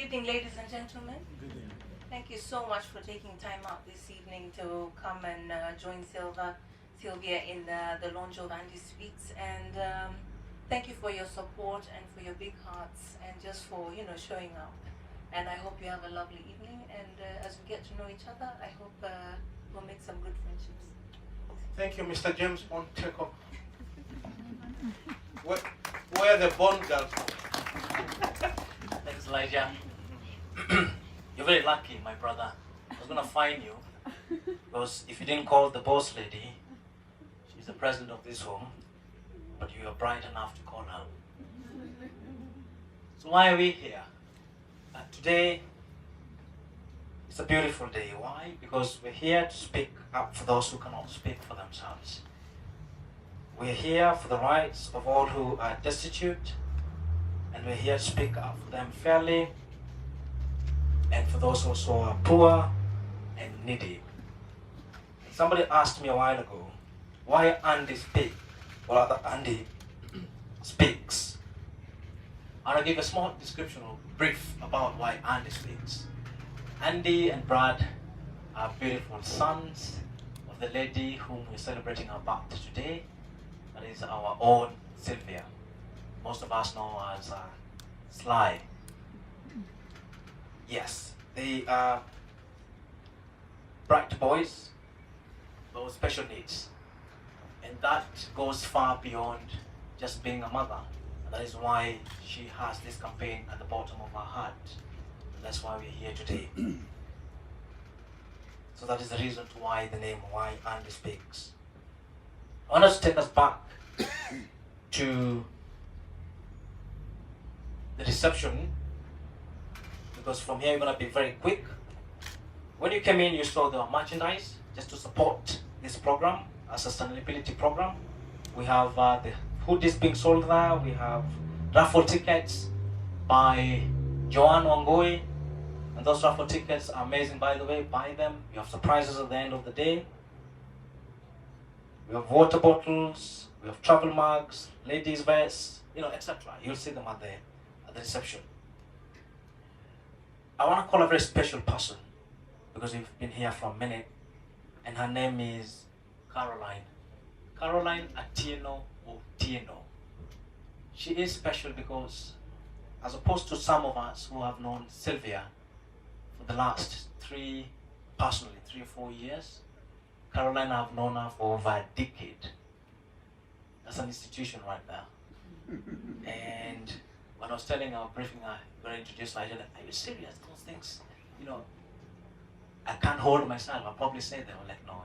evening, ladies and gentlemen. Good evening. Thank you so much for taking time out this evening to come and join Sylvia in the launch of AndySpeaks. And thank you for your support and for your big hearts and just for, showing up. And I hope you have a lovely evening. And as we get to know each other, I hope we'll make some good friendships. Thank you, Mr. James Bond. Take off. Where are the Bond girls? Thanks, Elijah. You're very lucky, my brother. I was gonna fine you because if you didn't call the boss lady, she's the president of this home, but you are bright enough to call her. So why are we here? Today it's a beautiful day. Why? Because we're here to speak up for those who cannot speak for themselves. We're here for the rights of all who are destitute, and we're here to speak up for them fairly, and for those also are poor and needy. Somebody asked me a while ago, why Andy speak, or rather Andy speaks. I'll give a small description or brief about why Andy speaks. Andy and Brad are beautiful sons of the lady whom we're celebrating her birthday today. That is our own Sylvia. Most of us know her as Sly. Yes, they are bright boys, but with special needs. And that goes far beyond just being a mother. And that is why she has this campaign at the bottom of her heart. And that's why we're here today. So that is the reason to why the name, why Andy Speaks. I want us to take us back to the reception, because from here you're going to be very quick. When you came in, you saw the merchandise just to support this program, a sustainability program. We have the hoodies being sold there. We have raffle tickets by Joanne Wangoi, and those raffle tickets are amazing, by the way. Buy them. You have surprises at the end of the day. We have water bottles, we have travel mugs, ladies' vests, etc. You'll see them at the reception. I want to call a very special person because we've been here for a minute, and her name is Caroline. Caroline Atieno Otieno. She is special because, as opposed to some of us who have known Sylvia for the last personally 3 or 4 years, Caroline, I've known her for over a decade. That's an institution right there. And when I was telling her, briefing her, going to introduce her, I said, are you serious? Those things, I can't hold myself. I'll probably say them. I'm like, no,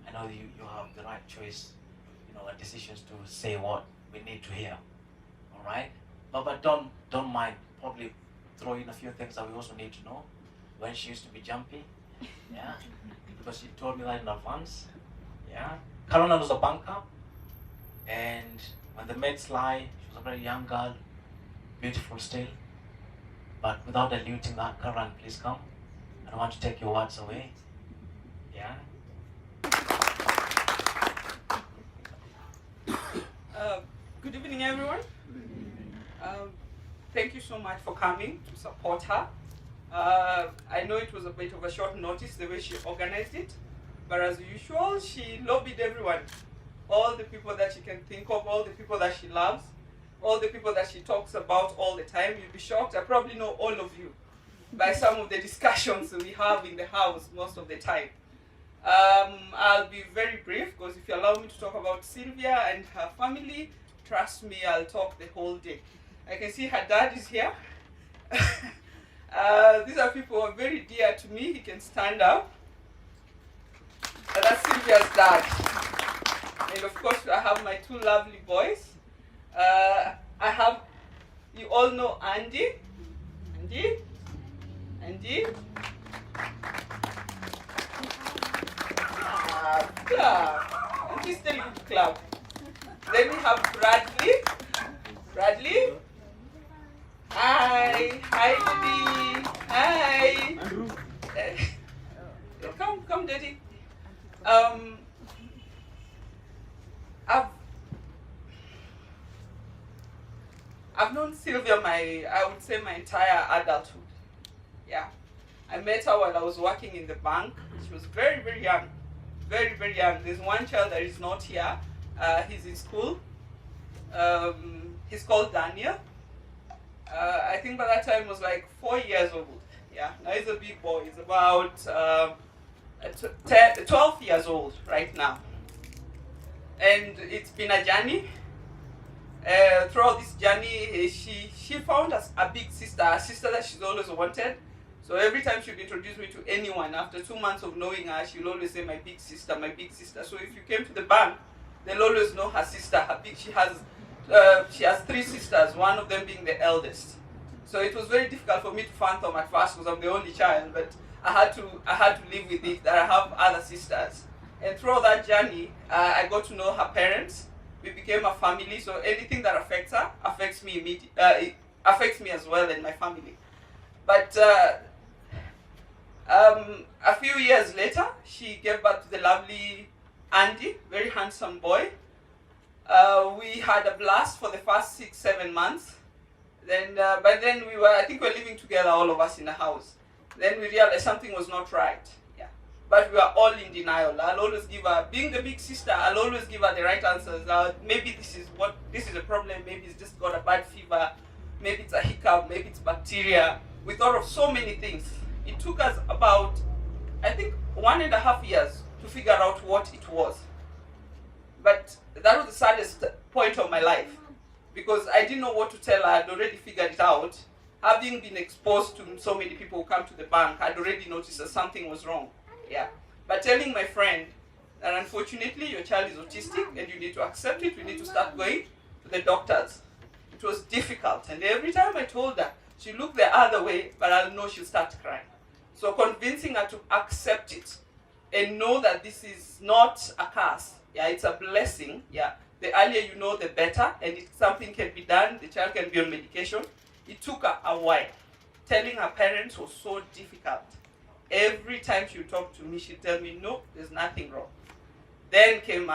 I know you have the right choice, and decisions to say what we need to hear. All right? But don't mind. Probably throw in a few things that we also need to know. When she used to be jumpy, yeah, because she told me that in advance, yeah. Caroline was a banker, and when they met Sly, she was a very young girl, beautiful still. But without diluting that, Caroline, please come. I don't want to take your words away. Yeah. Good evening, everyone. Thank you so much for coming to support her. I know it was a bit of a short notice the way she organized it, but as usual, she lobbied everyone. All the people that she can think of, all the people that she loves, all the people that she talks about all the time. You'll be shocked. I probably know all of you by some of the discussions we have in the house most of the time. I'll be very brief because if you allow me to talk about Sylvia and her family, trust me, I'll talk the whole day. I can see her dad is here. These are people who are very dear to me. He can stand up. That's Sylvia's dad. And of course, I have my 2 lovely boys. You all know Andy. Clap. Andy's still good clap. Then we have Bradley. Hi, Daddy. Hi. Come, Daddy. I've known Sylvia my entire adulthood. Yeah. I met her while I was working in the bank. She was very, very young. Very, very young. There's one child that is not here. He's in school. He's called Daniel. I think by that time he was like 4 years old. Yeah, now he's a big boy. He's about 12 years old right now. And it's been a journey. Throughout this journey, she found us a big sister, a sister that she's always wanted. So every time she'd introduce me to anyone, after 2 months of knowing her, she'll always say, my big sister, my big sister. So if you came to the bank, they'll always know her sister. She has 3 sisters, one of them being the eldest. So it was very difficult for me to fathom at first because I'm the only child, but I had to live with it that I have other sisters. And throughout that journey, I got to know her parents. We became a family, so anything that affects her affects me it affects me as well and my family. But a few years later, she gave birth to the lovely Andy, very handsome boy. We had a blast for the first 6-7 months. Then, by then I think we were living together, all of us in the house. Then we realized something was not right. Yeah, but we were all in denial. I'll always give her, being the big sister, I'll always give her the right answers. Maybe this is a problem. Maybe it's just got a bad fever. Maybe it's a hiccup. Maybe it's bacteria. We thought of so many things. It took us about, I think, 1.5 years to figure out what it was. But that was the saddest point of my life because I didn't know what to tell her. I'd already figured it out. Having been exposed to so many people who come to the bank, I'd already noticed that something was wrong. Yeah. But telling my friend that unfortunately your child is autistic and you need to accept it, you need to start going to the doctors. It was difficult. And every time I told her, she looked the other way, but I'll know she'll start crying. So convincing her to accept it and know that this is not a curse. Yeah, it's a blessing. Yeah. The earlier you know, the better. And if something can be done, the child can be on medication. It took her a while. Telling her parents was so difficult. Every time she would talk to me, she'd tell me, no, there's nothing wrong. Then came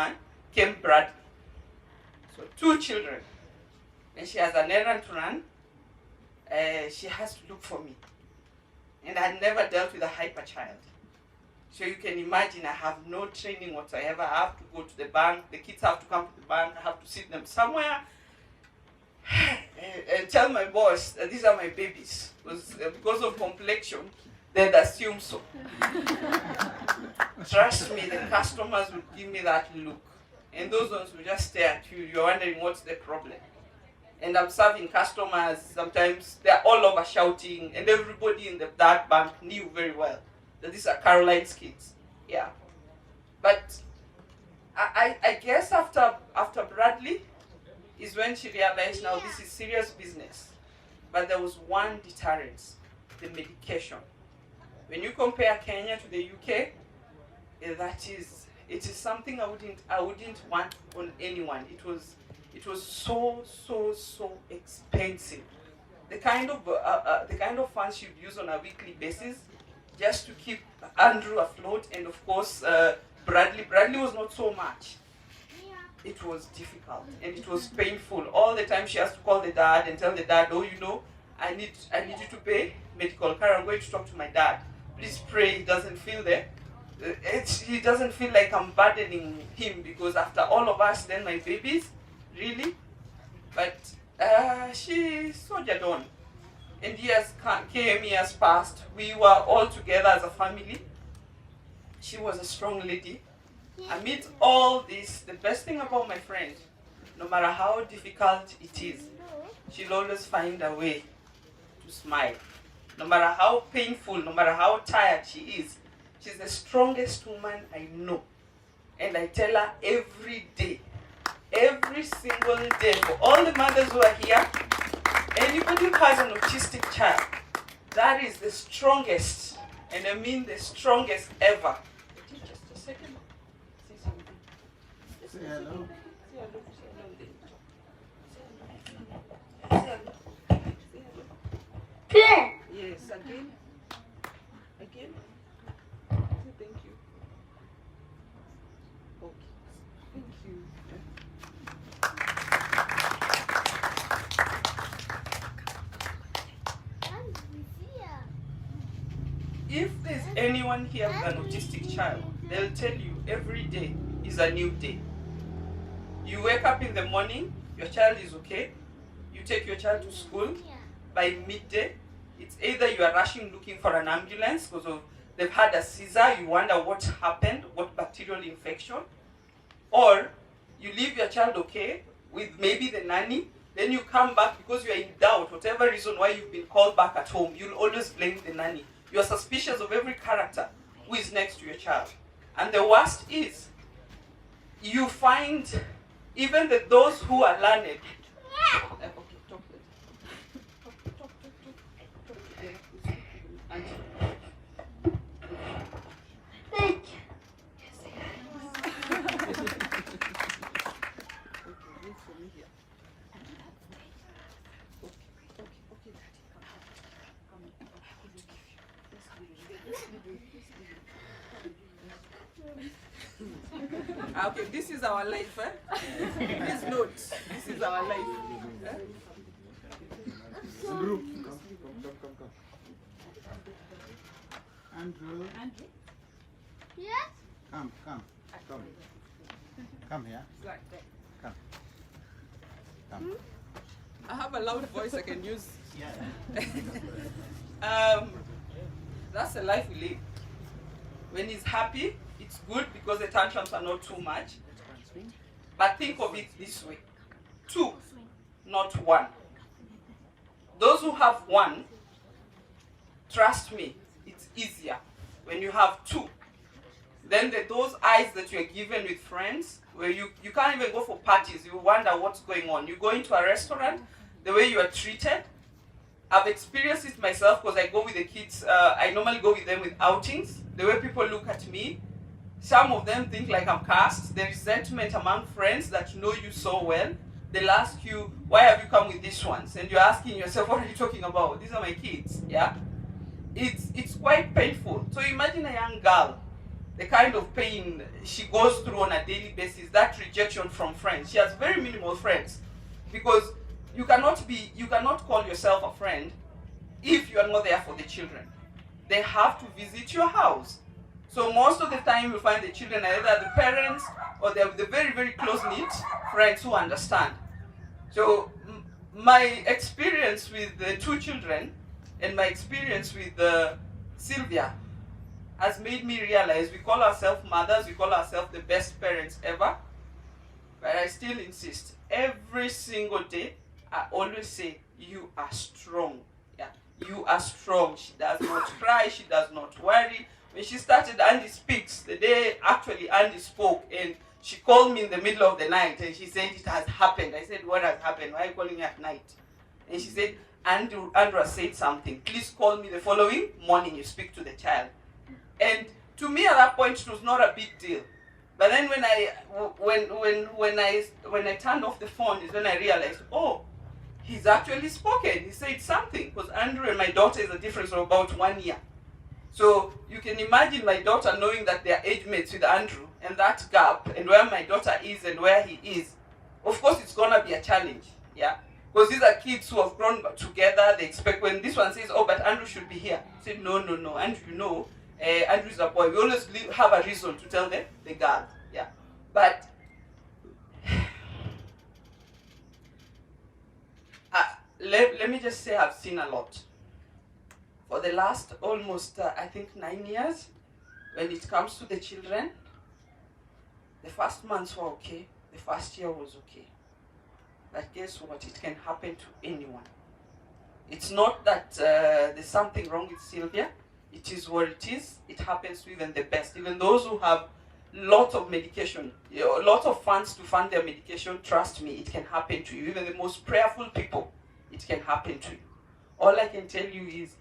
Bradley. So 2 children. And she has an errand to run. She has to look for me. And I'd never dealt with a hyper child. So you can imagine I have no training whatsoever. I have to go to the bank. The kids have to come to the bank. I have to sit them somewhere and tell my boss that these are my babies. Because of complexion, they'd assume so. Trust me, the customers would give me that look. And those ones will just stare at you. You're wondering what's the problem. And I'm serving customers. Sometimes they're all over shouting. And everybody in that bank knew very well that these are Caroline's kids. Yeah. But I guess after Bradley is when she realized now this is serious business. But there was one deterrence, the medication. When you compare Kenya to the UK, it is something I wouldn't want on anyone. It was so expensive. The kind of funds you'd use on a weekly basis just to keep Andrew afloat, and of course Bradley was not so much. It was difficult and it was painful. All the time she has to call the dad and tell the dad, oh, you know, I need you to pay medical care. I'm going to talk to my dad. Please pray he doesn't feel he doesn't feel like I'm burdening him, because after all of us, then my babies, really. But she soldiered on. And years passed. We were all together as a family. She was a strong lady. Amid all this, the best thing about my friend, no matter how difficult it is, she'll always find a way to smile. No matter how painful, no matter how tired she is, she's the strongest woman I know. And I tell her every day, every single day, for all the mothers who are here, anybody who has an autistic child, that is the strongest, and I mean the strongest ever. Just a second. Say something. Say hello. Say hello. Say hello. Say hello. Yes, again. Again. Say thank you. Okay. Thank you. if there's anyone here with an autistic child, they'll tell you every day is a new day. You wake up in the morning, your child is okay. You take your child to school. By midday, it's either you are rushing looking for an ambulance because they've had a seizure, you wonder what happened, what bacterial infection, or you leave your child okay with maybe the nanny, then you come back because you are in doubt, whatever reason why you've been called back at home, you'll always blame the nanny. You're suspicious of every character who is next to your child. And the worst is, you find even those who are learned. Okay, this is our life, eh? Please note, this is our life. Eh? Group. Come. Andrew. Yes? Come. Come here. Come. I have a loud voice I can use. Yeah. That's the life we live. When he's happy, it's good because the tantrums are not too much. But think of it this way. 2, not 1. Those who have 1, trust me, it's easier. When you have 2, then those eyes that you're given with friends, where you can't even go for parties, you wonder what's going on. You go into a restaurant, the way you are treated. I've experienced it myself because I go with the kids. I normally go with them with outings. The way people look at me, some of them think like I'm cast. There is resentment among friends that know you so well. They'll ask you, why have you come with these ones? And you're asking yourself, what are you talking about? These are my kids, yeah? It's quite painful. So imagine a young girl, the kind of pain she goes through on a daily basis, that rejection from friends. She has very minimal friends because you cannot call yourself a friend if you are not there for the children. They have to visit your house. So most of the time you find the children are either the parents or they're the very, very close-knit friends who understand. So my experience with the 2 children and my experience with Sylvia has made me realize we call ourselves mothers, we call ourselves the best parents ever, but I still insist. Every single day, I always say, you are strong. Yeah, you are strong. She does not cry, she does not worry. When she started AndySpeaks, the day actually Andy spoke, and she called me in the middle of the night and she said, it has happened. I said, what has happened? Why are you calling me at night? And she said, Andrew said something. Please call me the following morning, you speak to the child. And to me at that point, it was not a big deal. But then when I turned off the phone is when I realized, oh, he's actually spoken. He said something. Because Andrew and my daughter is a difference of about 1 year. So you can imagine my daughter knowing that they are age mates with Andrew and that gap and where my daughter is and where he is. Of course, it's going to be a challenge. Yeah. Because these are kids who have grown together. They expect when this one says, oh, but Andrew should be here. I said, no. Andrew, no. Andrew's a boy. We always have a reason to tell them the girl. Yeah. But let me just say I've seen a lot. For the last almost, I think 9 years, when it comes to the children, the first months were okay. The first year was okay. But guess what? It can happen to anyone. It's not that there's something wrong with Sylvia. It is what it is. It happens to even the best. Even those who have lots of medication, lots of funds to fund their medication, trust me, it can happen to you. Even the most prayerful people, it can happen to you. All I can tell you is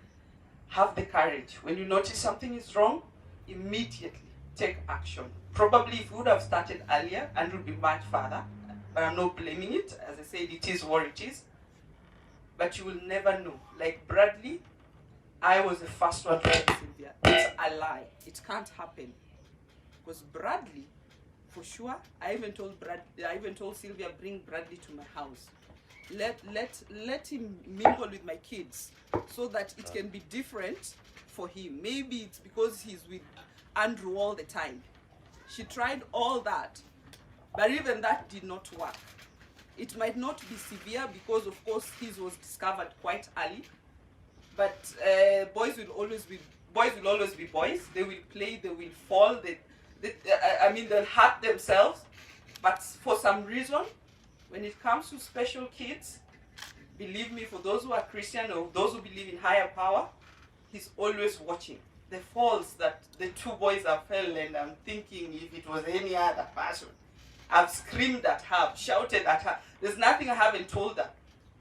have the courage. When you notice something is wrong, immediately take action. Probably if you would have started earlier and would be much further, but I'm not blaming it. As I said, it is what it is. But you will never know. Like Bradley, I was the first one to tell Sylvia, it's a lie. It can't happen. Because Bradley, for sure, I even told Sylvia, bring Bradley to my house. Let him mingle with my kids so that it can be different for him. Maybe it's because he's with Andrew all the time. She tried all that, but even that did not work. It might not be severe because, of course, his was discovered quite early. But boys will always be boys. They will play. They will fall. They'll hurt themselves. But for some reason, when it comes to special kids, believe me, for those who are Christian or those who believe in higher power, he's always watching. The falls that the two boys have fell, and I'm thinking if it was any other person, I've screamed at her, I've shouted at her. There's nothing I haven't told her.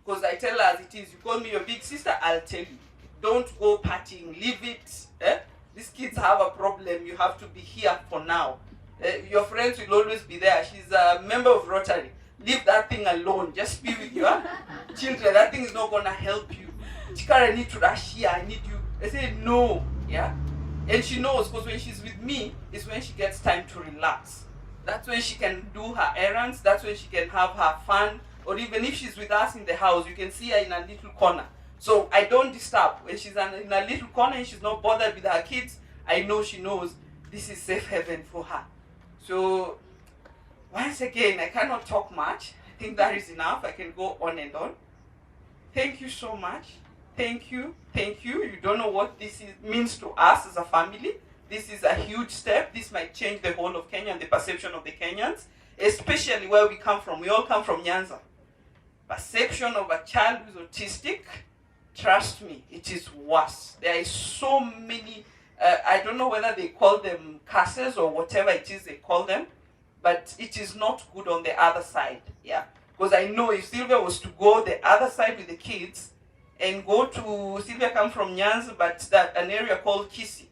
Because I tell her as it is. You call me your big sister, I'll tell you. Don't go partying, leave it. These kids have a problem, you have to be here for now. Your friends will always be there. She's a member of Rotary. Leave that thing alone. Just be with your children. That thing is not going to help you. Chikara, I need to rush here. I need you. I say, no. Yeah? And she knows, because when she's with me, is when she gets time to relax. That's when she can do her errands. That's when she can have her fun. Or even if she's with us in the house, you can see her in a little corner. So I don't disturb. When she's in a little corner and she's not bothered with her kids, I know she knows this is safe haven for her. So once again, I cannot talk much. I think that is enough. I can go on and on. Thank you so much. Thank you. Thank you. You don't know what this means to us as a family. This is a huge step. This might change the whole of Kenya and the perception of the Kenyans, especially where we come from. We all come from Nyanza. Perception of a child who's autistic, trust me, it is worse. There is so many, I don't know whether they call them curses or whatever it is they call them, but it is not good on the other side, yeah. Because I know if Sylvia was to go the other side with the kids and go to, Sylvia comes from Nyanza, but an area called Kisi.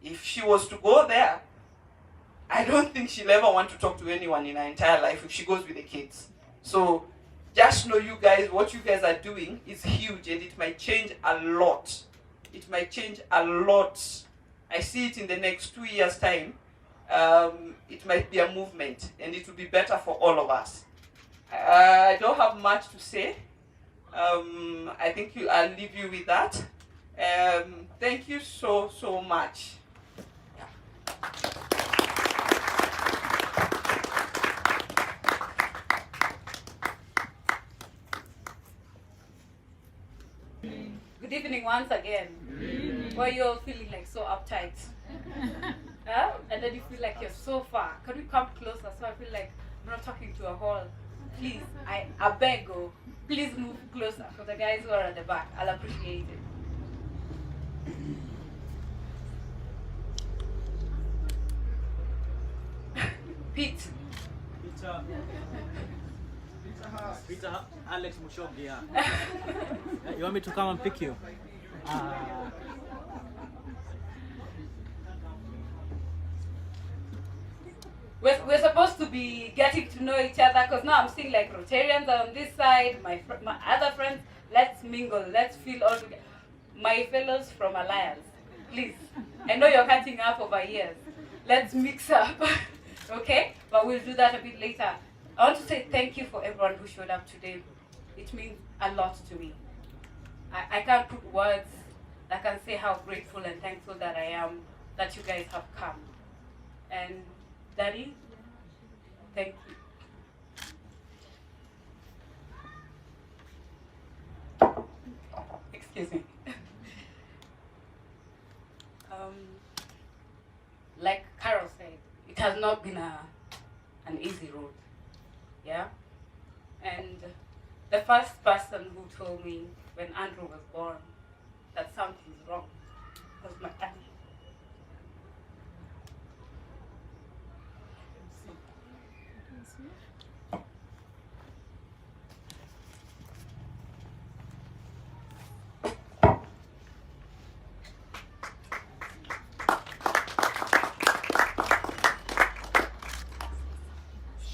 If she was to go there, I don't think she'll ever want to talk to anyone in her entire life if she goes with the kids. So just know you guys, what you guys are doing is huge, and it might change a lot. It might change a lot. I see it in the next 2 years' time. It might be a movement, and it will be better for all of us. I don't have much to say. I think I'll leave you with that. Thank you so much. Good evening once again. Why you all feeling like so uptight? Huh? And then you feel like you're so far. Can we come closer so I feel like I'm not talking to a hall? Please, I beg you, please move closer for the guys who are at the back. I'll appreciate it. Pete. Peter, Alex Mushogi, yeah. You want me to come and pick you? We're supposed to be getting to know each other, because now I'm seeing like Rotarians are on this side, my other friends. Let's mingle, let's feel all together. My fellows from Alliance, please. I know you're cutting up over years. Let's mix up, okay? But we'll do that a bit later. I want to say thank you for everyone who showed up today. It means a lot to me. I can't put words that can say how grateful and thankful that I am that you guys have come. And Daddy, thank you. Excuse me. Like Carol said, it has not been an easy road. Yeah? And the first person who told me when Andrew was born that something's wrong was my aunt.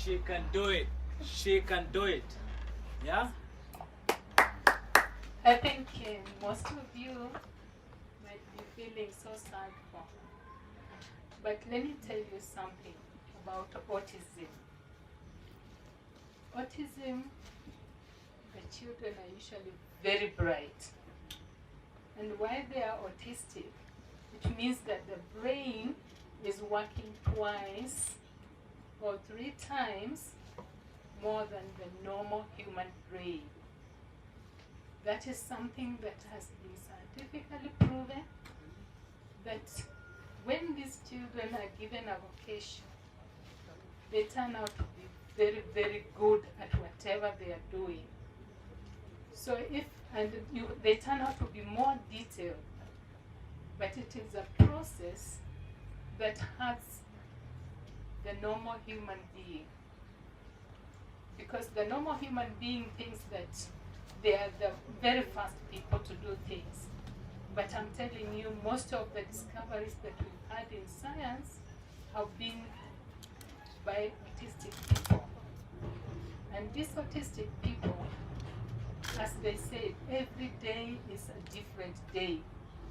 She can do it. She can do it. Yeah? I think most of you might be feeling so sad for her. But let me tell you something about autism. Autism, the children are usually very bright. And why they are autistic, it means that the brain is working twice or 3 times more than the normal human brain. That is something that has been scientifically proven, that when these children are given a vocation, they turn out to be very, very good at whatever they are doing. So they turn out to be more detailed, but it is a process that hurts the normal human being. Because the normal human being thinks that they are the very first people to do things. But I'm telling you, most of the discoveries that we've had in science have been by autistic people. And these autistic people, as they say, every day is a different day.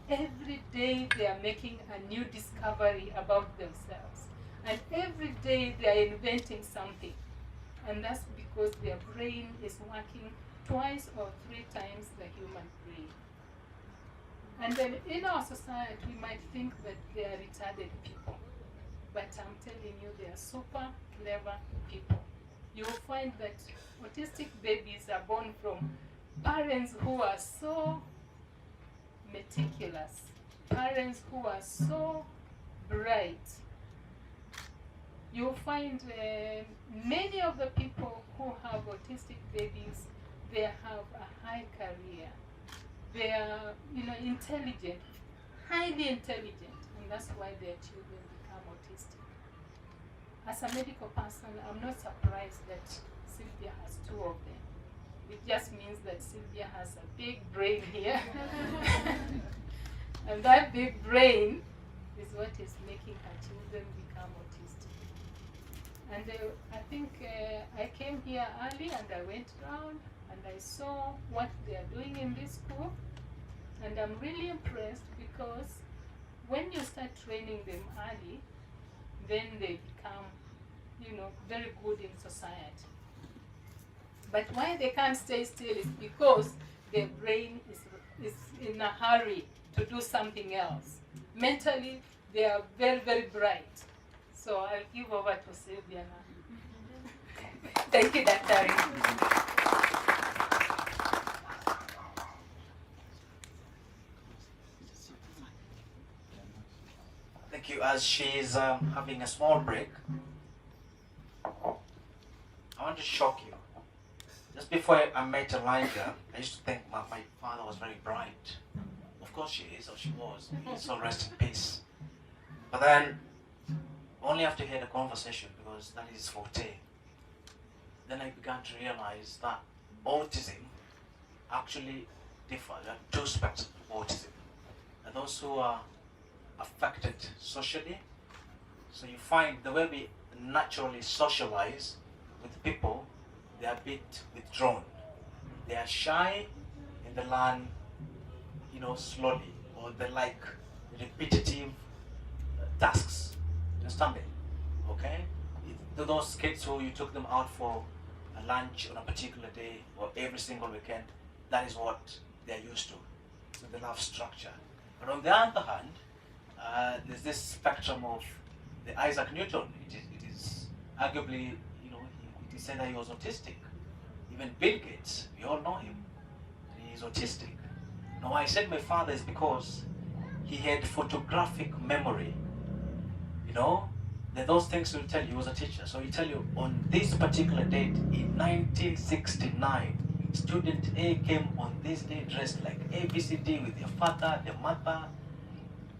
Every day they are making a new discovery about themselves. And every day they are inventing something. And that's because their brain is working twice or 3 times the human brain. And then in our society, we might think that they are retarded people. But I'm telling you, they are super clever people. You will find that autistic babies are born from parents who are so meticulous, parents who are so bright. You'll find many of the people who have autistic babies, they have a high career. They are, intelligent, highly intelligent, and that's why their children become autistic. As a medical person, I'm not surprised that Sylvia has 2 of them. It just means that Sylvia has a big brain here. And that big brain is what is making her children become autistic. And I think I came here early and I went around and I saw what they are doing in this school. And I'm really impressed because when you start training them early, then they become, very good in society. But why they can't stay still is because their brain is in a hurry to do something else. Mentally, they are very, very bright. So I'll give over to Sylvia now. Thank you, Dr. Thank you. As she's having a small break, I want to shock you. Just before I met Elijah, I used to think my father was very bright. Of course she is, or she was. So rest in peace. But then, only after hear the conversation, because that is forte, then I began to realize that autism actually differs. There are 2 spectrums of autism. And those who are affected socially, so you find the way we naturally socialize with people, they are a bit withdrawn. They are shy and they learn, slowly, or they like repetitive tasks. You understand me? Okay? Those kids who you took them out for a lunch on a particular day or every single weekend, that is what they're used to. So they love structure. But on the other hand, there's this spectrum of the Isaac Newton. It is arguably, it is said that he was autistic. Even Bill Gates, we all know him. He is autistic. Now, why I said my father is because he had photographic memory. That those things will tell you. He was a teacher. So he'll tell you on this particular date in 1969, student A came on this day dressed like ABCD with their father, their mother.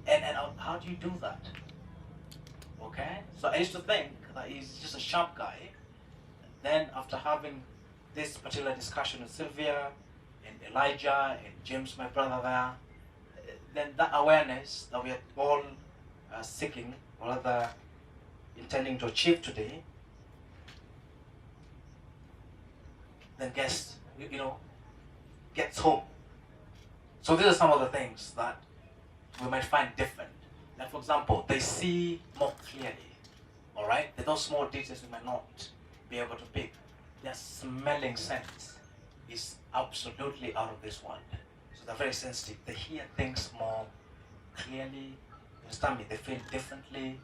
And how do you do that? Okay? So I used to think that he's just a sharp guy. Then after having this particular discussion with Sylvia and Elijah and James, my brother there, then that awareness that we are all seeking, or rather intending to achieve today, then gets home. So these are some of the things that we might find different. Like for example, they see more clearly. Alright? Those small details we might not be able to pick. Their smelling sense is absolutely out of this world. So they're very sensitive. They hear things more clearly. You understand me? They feel differently.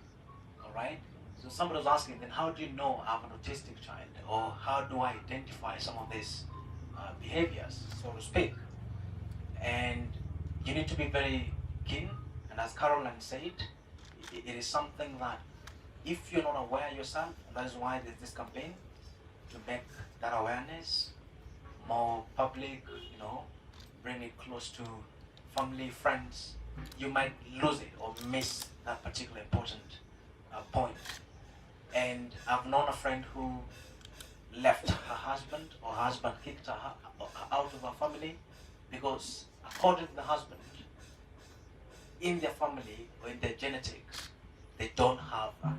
All right? So somebody was asking, then how do you know I have an autistic child? Or how do I identify some of these behaviors, so to speak? And you need to be very keen. And as Caroline said, it is something that if you're not aware yourself, and that is why there's this campaign to make that awareness more public, you know, bring it close to family, friends, you might lose it or miss that particular important point. And I've known a friend who left her husband, or her husband kicked her out of her family because, according to the husband, in their family or in their genetics, they don't have that.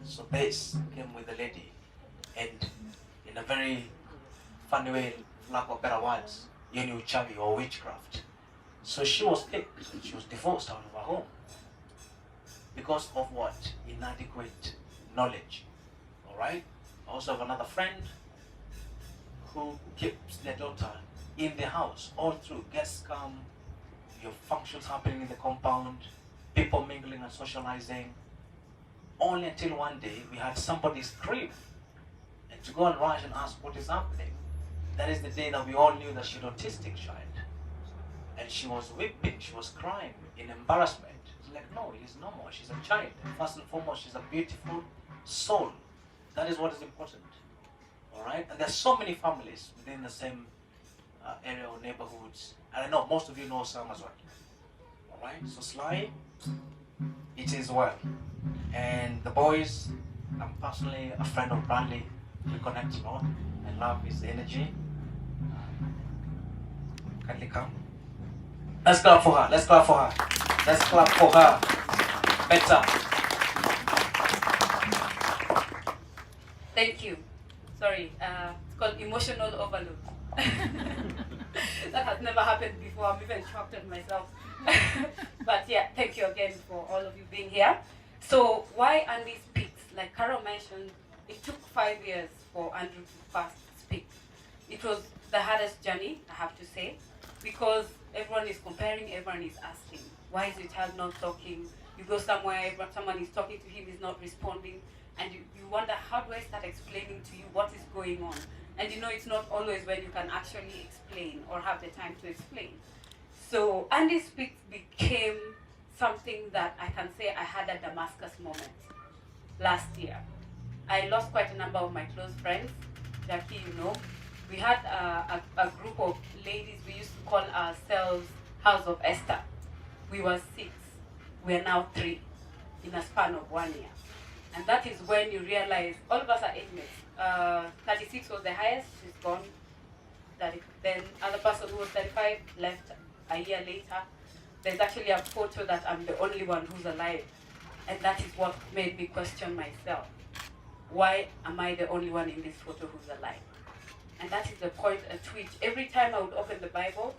So this came with the lady, and in a very funny way, lack of better words, you knew chavi or witchcraft. So she was kicked, she was divorced out of her home because of what? Inadequate knowledge. Alright? I also have another friend who keeps their daughter in the house all through. Guests come, your functions happening in the compound, people mingling and socializing. Only until one day we had somebody scream. And to go and rush and ask what is happening, that is the day that we all knew that she had an autistic child. And she was weeping, she was crying in embarrassment. It's like, no, it is normal. She's a child. First and foremost, she's a beautiful soul. That is what is important. Alright? And there's so many families within the same area or neighborhoods. And I know most of you know some as well. Alright? So Sly, it is well. And the boys, I'm personally a friend of Bradley. We connect a lot. I love his energy. Kindly come. Let's clap for her. Let's clap for her. Let's clap for her. Better. Thank you. Sorry, it's called emotional overload. That has never happened before. I'm even shocked at myself. But yeah, thank you again for all of you being here. So why AndySpeaks? Like Carol mentioned, it took 5 years for Andrew to first speak. It was the hardest journey, I have to say, because everyone is comparing, everyone is asking, why is your child not talking? You go somewhere, someone is talking to him, he's not responding, and you wonder, how do I start explaining to you what is going on? And you know, it's not always when you can actually explain or have the time to explain. So AndySpeaks became something that I can say I had a Damascus moment last year. I lost quite a number of my close friends. Jackie, you know, we had a group of ladies, we used to call ourselves House of Esther. We were 6, we are now 3 in a span of 1 year. And that is when you realize, all of us are age mates. 36 was the highest, she's gone. Then other person who was 35 left a year later. There's actually a photo that I'm the only one who's alive. And that is what made me question myself. Why am I the only one in this photo who's alive? And that is the point at which every time I would open the Bible,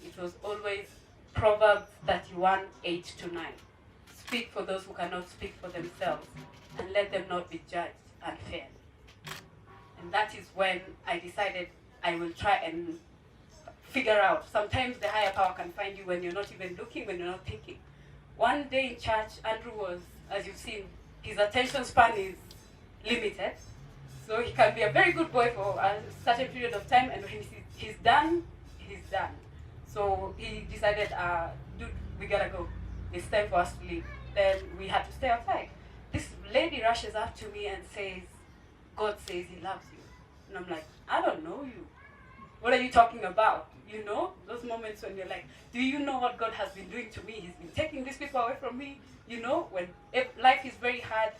it was always Proverbs 31, 8-9. Speak for those who cannot speak for themselves, and let them not be judged unfairly. And that is when I decided I will try and figure out. Sometimes the higher power can find you when you're not even looking, when you're not thinking. One day in church, Andrew was, as you've seen, his attention span is limited. So he can be a very good boy for a certain period of time, and when he's done, he's done. So he decided, dude, we gotta go. It's time for us to leave. Then we had to stay outside. This lady rushes up to me and says, God says he loves you. And I'm like, I don't know you. What are you talking about? You know, those moments when you're like, do you know what God has been doing to me? He's been taking these people away from me. You know, when life is very hard.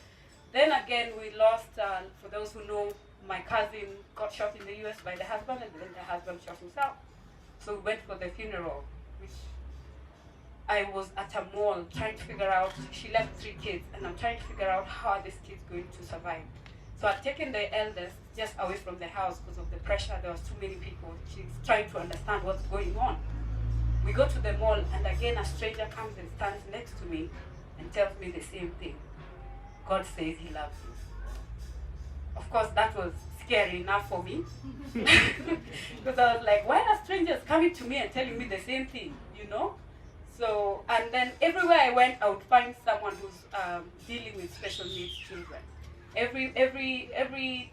Then again, we lost, for those who know, my cousin got shot in the US by the husband, and then the husband shot himself. So we went for the funeral, which I was at a mall trying to figure out, she left 3 kids, and I'm trying to figure out how are these kids going to survive. So I'd taken the eldest just away from the house because of the pressure. There was too many people. She's trying to understand what's going on. We go to the mall, and again a stranger comes and stands next to me and tells me the same thing. God says he loves you. Of course, that was scary enough for me. Because I was like, why are strangers coming to me and telling me the same thing, you know? So, and then everywhere I went, I would find someone who's dealing with special needs children. Every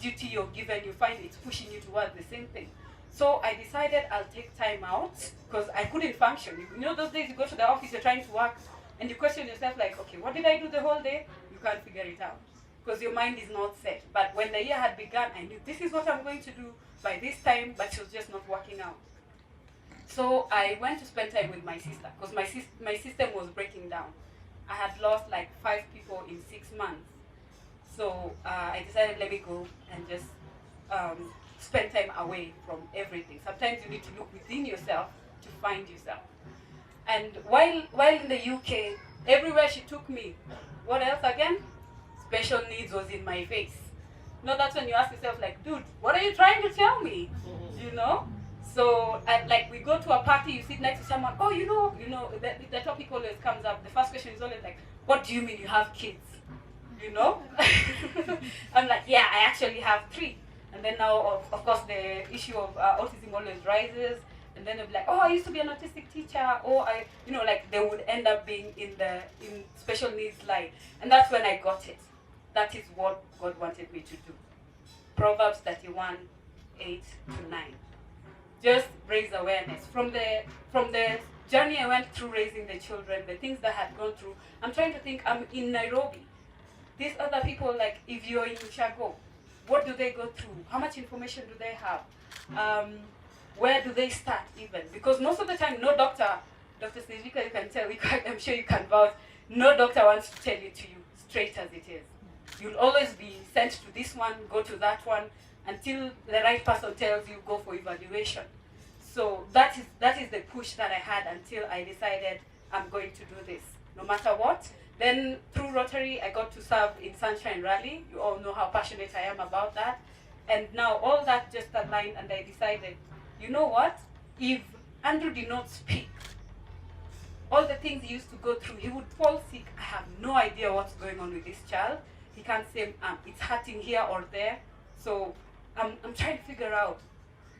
duty you're given, you find it's pushing you towards the same thing. So I decided I'll take time out because I couldn't function. You know those days you go to the office, you're trying to work, and you question yourself like, okay, what did I do the whole day? You can't figure it out because your mind is not set. But when the year had begun, I knew this is what I'm going to do by this time, but it was just not working out. So I went to spend time with my sister because my system was breaking down. I had lost like 5 people in 6 months. So I decided, let me go and just spend time away from everything. Sometimes you need to look within yourself to find yourself. And while in the UK, everywhere she took me, what else again? Special needs was in my face. No, that's when you ask yourself like, dude, what are you trying to tell me? You know? So, like, we go to a party, you sit next to someone, oh, you know, the topic always comes up. The first question is always like, what do you mean you have kids? You know? I'm like, yeah, I actually have 3. And then now, of course, the issue of autism always rises. And then they'll be like, oh, I used to be an autistic teacher. Or like they would end up being in special needs line. And that's when I got it. That is what God wanted me to do. Proverbs 31, 8 to 9. Just raise awareness. From the journey I went through raising the children, the things that I had gone through, I'm trying to think, I'm in Nairobi. These other people, like if you're in Chicago, what do they go through? How much information do they have? Where do they start even? Because most of the time, no doctor, Dr. Stejika, you can tell, I'm sure you can vouch, no doctor wants to tell it to you straight as it is. You'll always be sent to this one, go to that one, until the right person tells you, go for evaluation. So that is the push that I had until I decided I'm going to do this, no matter what. Then through Rotary, I got to serve in Sunshine Rally. You all know how passionate I am about that. And now all that just aligned, and I decided, you know what? If Andrew did not speak, all the things he used to go through, he would fall sick. I have no idea what's going on with this child. He can't say it's hurting here or there. So I'm trying to figure out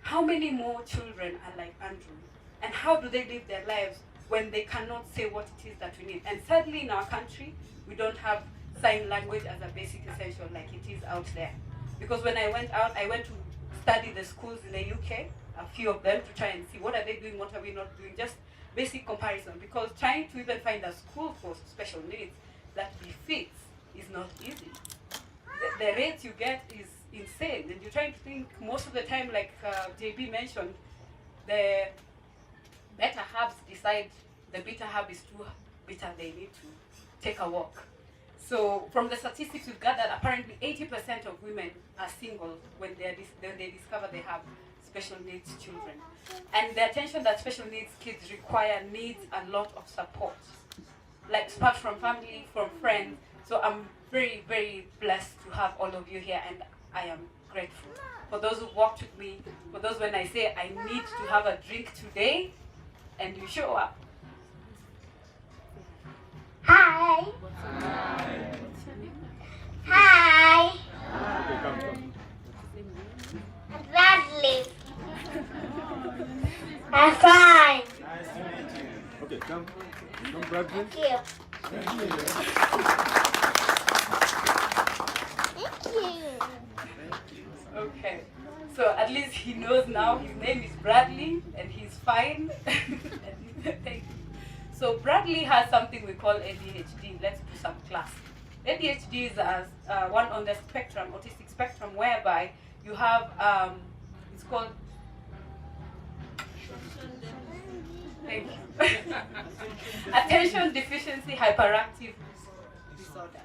how many more children are like Andrew, and how do they live their lives when they cannot say what it is that we need. And sadly, in our country, we don't have sign language as a basic essential like it is out there. Because when I went out, I went to study the schools in the UK, a few of them, to try and see what are they doing, what are we not doing, just basic comparison. Because trying to even find a school for special needs that befits is not easy. The rates you get is insane, and you're trying to think most of the time, like JB mentioned, the better herbs decide the bitter herb is too bitter, they need to take a walk. So from the statistics we've gathered, apparently 80% of women are single when they discover they have special needs children. And the attention that special needs kids require needs a lot of support, like support from family, from friends. So I'm very, very blessed to have all of you here, and I am grateful for those who walked with me, for those when I say I need to have a drink today, and you show up. Hi. Hi. Okay, come. Bradley. I'm fine. Nice to meet you. Okay, come. Come, Bradley. Thank you. Thank you. Thank you. Okay, so at least he knows now his name is Bradley and he's fine. Thank you. So Bradley has something we call ADHD. Let's do some class. ADHD is one on the spectrum, autistic spectrum, whereby you have, it's called, thank you. Attention deficiency hyperactive disorder.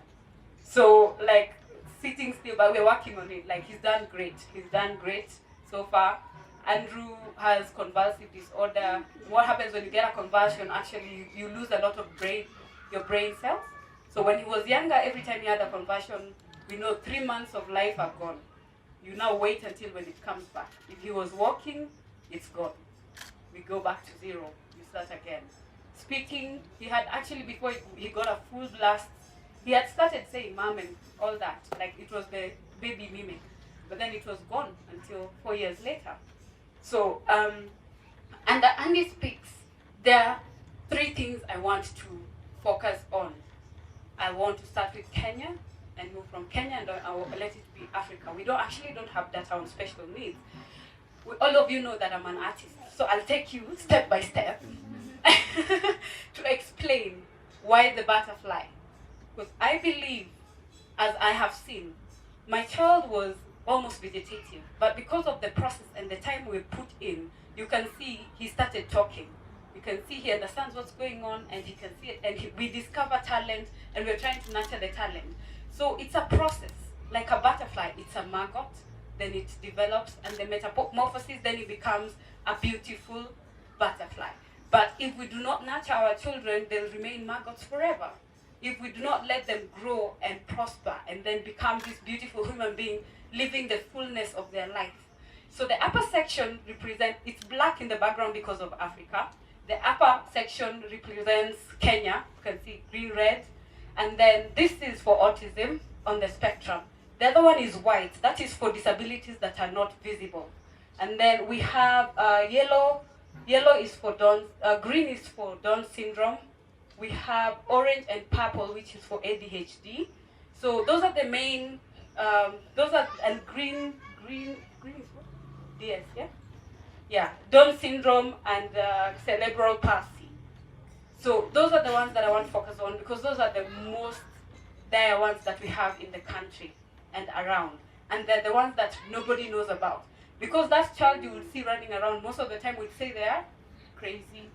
So like sitting still, but we're working on it. Like he's done great so far. Andrew has convulsive disorder. What happens when you get a convulsion? Actually, you lose a lot of your brain cells. So when he was younger, every time he had a convulsion, we know 3 months of life are gone. You now wait until when it comes back. If he was walking, it's gone. We go back to 0. You start again. Speaking, he had actually, before he got a full blast, he had started saying mom and all that. Like it was the baby mimic. but then it was gone until 4 years later. So, under AndySpeaks, there are 3 things I want to focus on. I want to start with Kenya and move from Kenya, and I will let it be Africa. We don't have data on special needs. All of you know that I'm an artist, so I'll take you step by step to explain why the butterfly. Because I believe, as I have seen, my child was almost vegetative, but because of the process and the time we put in, you can see he started talking. You can see he understands what's going on, and he can see it, and we discover talent, and we're trying to nurture the talent. So it's a process, like a butterfly. It's a maggot, then it develops, and the metamorphosis, then it becomes a beautiful butterfly. But if we do not nurture our children, they'll remain maggots forever. If we do not let them grow and prosper and then become this beautiful human being living the fullness of their life. So the upper section it's black in the background because of Africa. The upper section represents Kenya. You can see green, red. And then this is for autism on the spectrum. The other one is white. That is for disabilities that are not visible. And then we have yellow. Yellow is for green is for Down syndrome. We have orange and purple, which is for ADHD. So those are the main, and green is what? DS, yeah? Yeah, Down syndrome and cerebral palsy. So those are the ones that I want to focus on, because those are the most dire ones that we have in the country and around. And they're the ones that nobody knows about. Because that child you will see running around, most of the time we'd say they are crazy.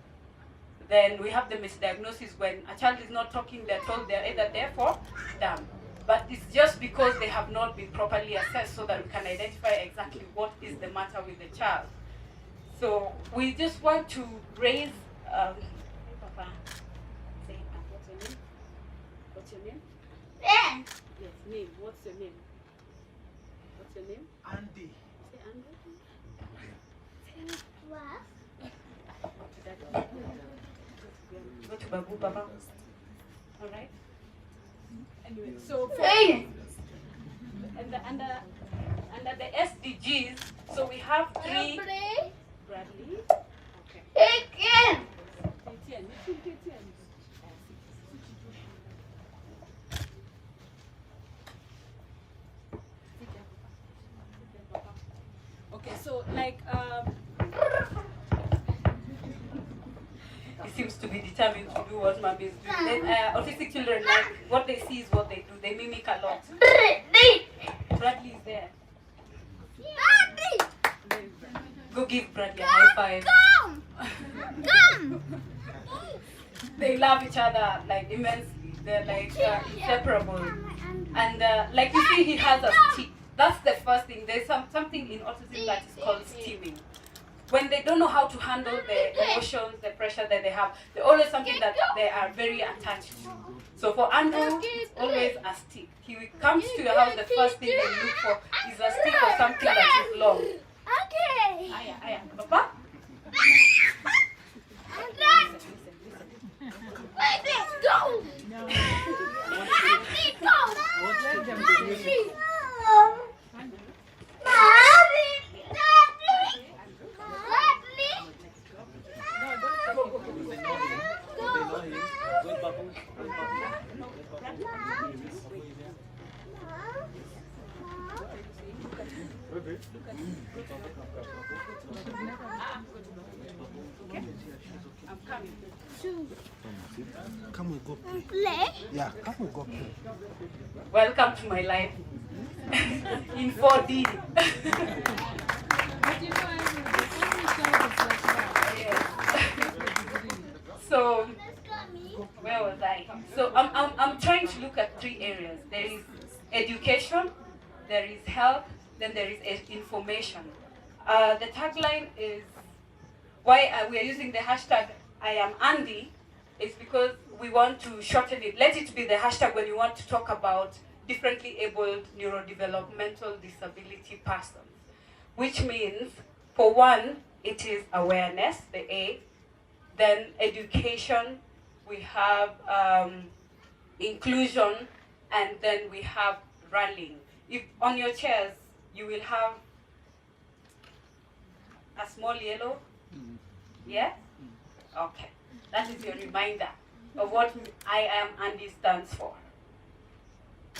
Then we have the misdiagnosis when a child is not talking, they're told they're either there for dumb. But it's just because they have not been properly assessed so that we can identify exactly what is the matter with the child. So we just want to raise, Papa, say, what's your name? What's your name? Yeah. Yes, name. What's your name? What's your name? Andy. Say Andy. What? Go to Babu, Papa. All right. Anyway, so for Hey. under the SDGs, so we have 3. Play. Bradley. Okay. Again. Okay, so like he seems to be determined to do what mommy is doing. Autistic children, like what they see is what they do. They mimic a lot. Bradley is there. Go give Bradley a high five. Come. They love each other like immensely. They're like inseparable. And like you see, he has a stick. That's the first thing. There's something in autism that is called steaming. When they don't know how to handle the emotions, the pressure that they have, there's always something that they are very attached to. So for Andrew, it's always a stick. He comes to your house, the first thing they look for is a stick or something that is long. Okay. Aya, Papa? Let's go. I'm coming. Come we go play. Play. Yeah, come we go play. Welcome to my life in 4D. So, where was I? So I'm trying to look at 3 areas. There is education, there is health, then there is information. The tagline is why we are using the hashtag I am Andy. It's because we want to shorten it. Let it be the hashtag when you want to talk about differently abled neurodevelopmental disability persons, which means, for one, it is awareness, the A. Then education, we have inclusion, and then we have rallying. If on your chairs, you will have a small yellow. Yeah? Okay. That is your reminder of what I am Andy stands for.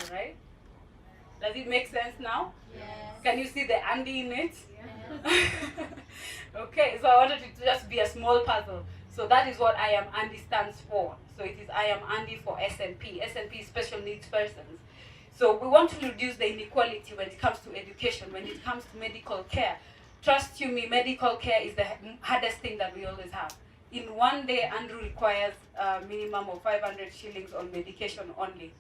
Alright? Does it make sense now? Yes. Can you see the Andy in it? Okay, so I wanted it to just be a small puzzle. So that is what I am Andy stands for. So it is I am Andy for SNP. SNP is special needs persons. So we want to reduce the inequality when it comes to education, when it comes to medical care. Trust you me, medical care is the hardest thing that we always have. In one day, Andrew requires a minimum of 500 shillings on medication only.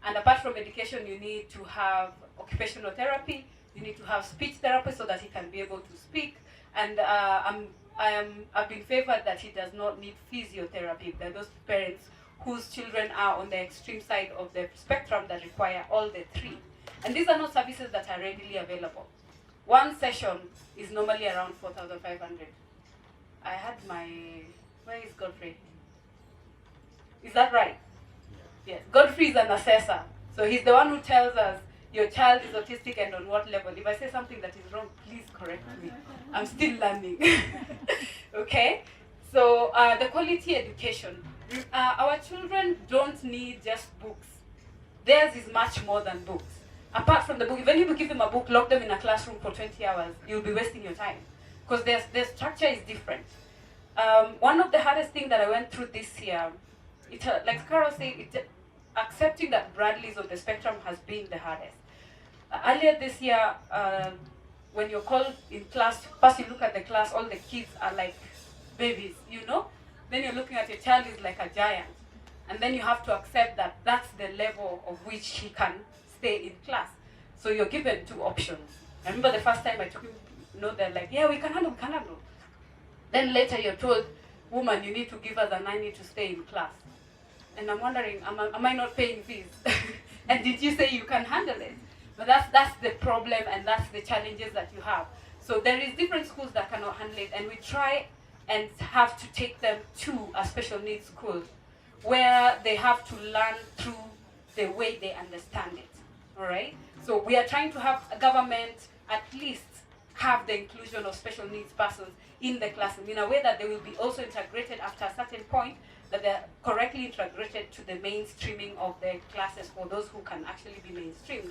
And apart from medication, you need to have occupational therapy, you need to have speech therapy so that he can be able to speak. And I've been favored that he does not need physiotherapy. There are those parents whose children are on the extreme side of the spectrum that require all the three. And these are not services that are readily available. One session is normally around 4,500. I had my, where is Godfrey? Is that right? Yes, Godfrey is an assessor. So he's the one who tells us your child is autistic and on what level. If I say something that is wrong, please correct me. I'm still learning. Okay? So the quality education. Our children don't need just books. Theirs is much more than books. Apart from the book, even if you give them a book, lock them in a classroom for 20 hours, you'll be wasting your time. Because their structure is different. One of the hardest things that I went through this year, like Carol said, accepting that Bradley is on the spectrum has been the hardest. Earlier this year, when you're called in class, first you look at the class, all the kids are like babies, you know? Then you're looking at your child is like a giant. And then you have to accept that that's the level of which he can stay in class. So you're given two options. I remember the first time I took him, they're like, yeah, we can handle. Then later you're told, woman, you need to give us a nanny to stay in class. And I'm wondering, am I not paying fees? And did you say you can handle it? But that's the problem and that's the challenges that you have. So there is different schools that cannot handle it, and we try and have to take them to a special needs school where they have to learn through the way they understand it. All right? So we are trying to have a government at least have the inclusion of special needs persons in the classroom in a way that they will be also integrated after a certain point, that they're correctly integrated to the mainstreaming of the classes for those who can actually be mainstreamed.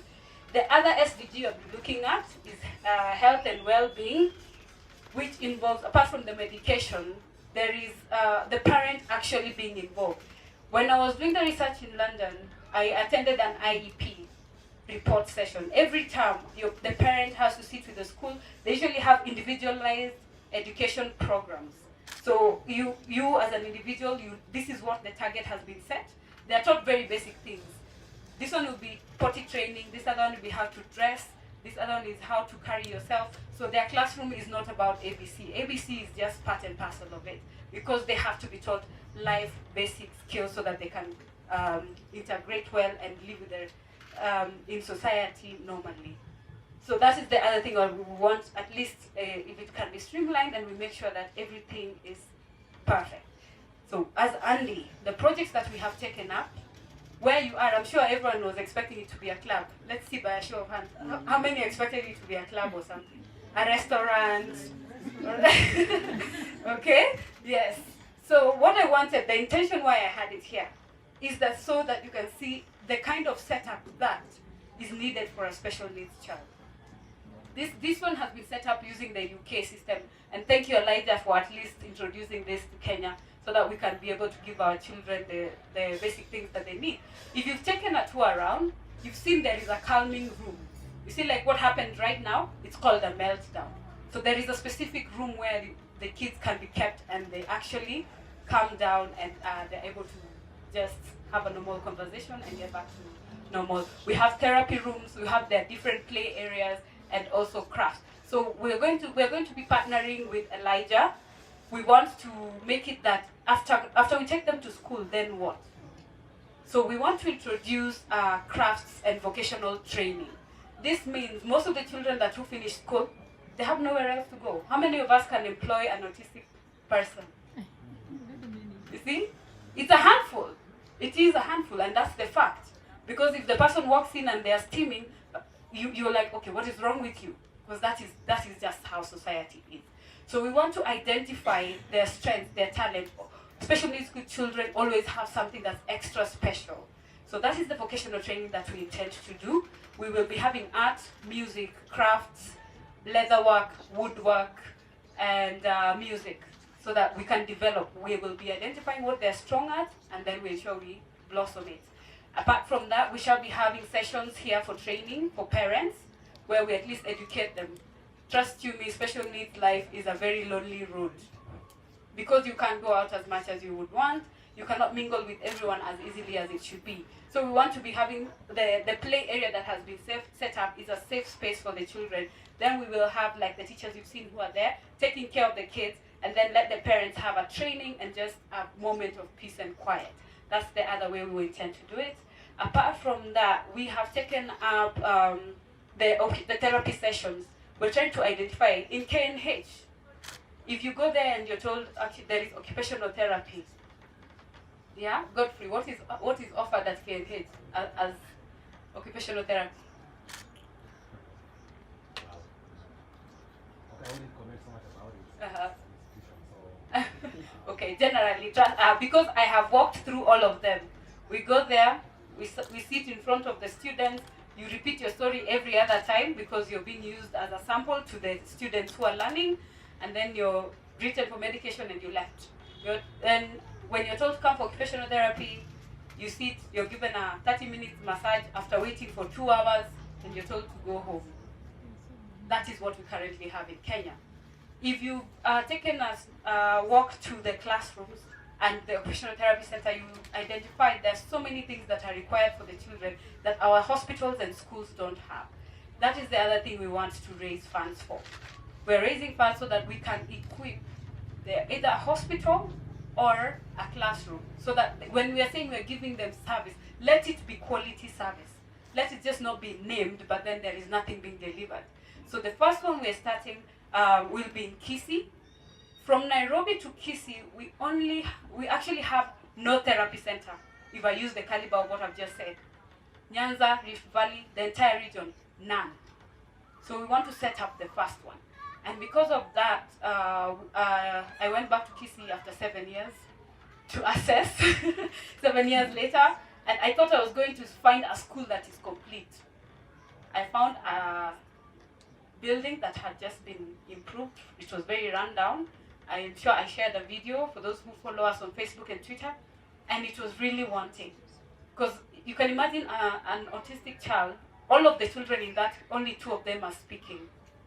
The other SDG I'll be looking at is health and well-being, which involves, apart from the medication, there is the parent actually being involved. When I was doing the research in London, I attended an IEP report session. Every term, the parent has to sit with the school. They usually have individualized education programs. So you as an individual, this is what the target has been set. They are taught very basic things. This one will be potty training, this other one will be how to dress, this other one is how to carry yourself. So their classroom is not about ABC. ABC is just part and parcel of it, because they have to be taught life basic skills so that they can integrate well and live with their, in society normally. So that is the other thing we want, at least if it can be streamlined and we make sure that everything is perfect. So as Andy, the projects that we have taken up, where you are, I'm sure everyone was expecting it to be a club. Let's see by a show of hands. How many expected it to be a club or something? A restaurant? Okay? Yes. So what I wanted, the intention why I had it here, is that so that you can see the kind of setup that is needed for a special needs child. This one has been set up using the UK system, and thank you, Elijah, for at least introducing this to Kenya, so that we can be able to give our children the basic things that they need. If you've taken a tour around, you've seen there is a calming room. You see, like what happened right now, it's called a meltdown. So there is a specific room where the kids can be kept and they actually calm down and they're able to just have a normal conversation and get back to normal. We have therapy rooms, we have their different play areas, and also crafts. So we're going to be partnering with Elijah. We want to make it that after we take them to school, then what? So we want to introduce crafts and vocational training. This means most of the children who finish school, they have nowhere else to go. How many of us can employ an autistic person? You see? It's a handful. It is a handful, and that's the fact. Because if the person walks in and they are steaming, you're like, okay, what is wrong with you? Because that is just how society is. So we want to identify their strengths, their talent. Special needs good children always have something that's extra special. So that is the vocational training that we intend to do. We will be having art, music, crafts, leatherwork, woodwork, and music, so that we can develop. We will be identifying what they're strong at, and then we ensure we blossom it. Apart from that, we shall be having sessions here for training for parents, where we at least educate them. Trust you me, special needs life is a very lonely road. Because you can't go out as much as you would want, you cannot mingle with everyone as easily as it should be. So we want to be having the play area that has been set up is a safe space for the children. Then we will have, like the teachers you've seen who are there, taking care of the kids, and then let the parents have a training and just a moment of peace and quiet. That's the other way we intend to do it. Apart from that, we have taken up the therapy sessions. We're trying to identify in KNH. If you go there and you're told actually there is occupational therapy, yeah, Godfrey, what is offered at KNH as occupational therapy? I only comment so much about it. Okay, generally, because I have walked through all of them. We go there, we sit in front of the students, you repeat your story every other time because you're being used as a sample to the students who are learning, and then you're written for medication and you left. Then when you're told to come for occupational therapy, you sit, you're given a 30-minute massage after waiting for 2 hours, and you're told to go home. That is what we currently have in Kenya. If you've taken a walk to the classrooms and the occupational therapy center, you identified there's so many things that are required for the children that our hospitals and schools don't have. That is the other thing we want to raise funds for. We're raising funds so that we can equip either a hospital or a classroom, so that when we are saying we're giving them service, let it be quality service. Let it just not be named, but then there is nothing being delivered. So the first one we're starting will be in Kisii. From Nairobi to Kisii, we actually have no therapy center, if I use the caliber of what I've just said. Nyanza, Rift Valley, the entire region, none. So we want to set up the first one. And because of that, I went back to Kisii after 7 years to assess, 7 years later, and I thought I was going to find a school that is complete. I found a building that had just been improved. It was very run down. I'm sure I shared a video for those who follow us on Facebook and Twitter, and it was really wanting. Because you can imagine an autistic child, all of the children in that, only 2 of them are speaking.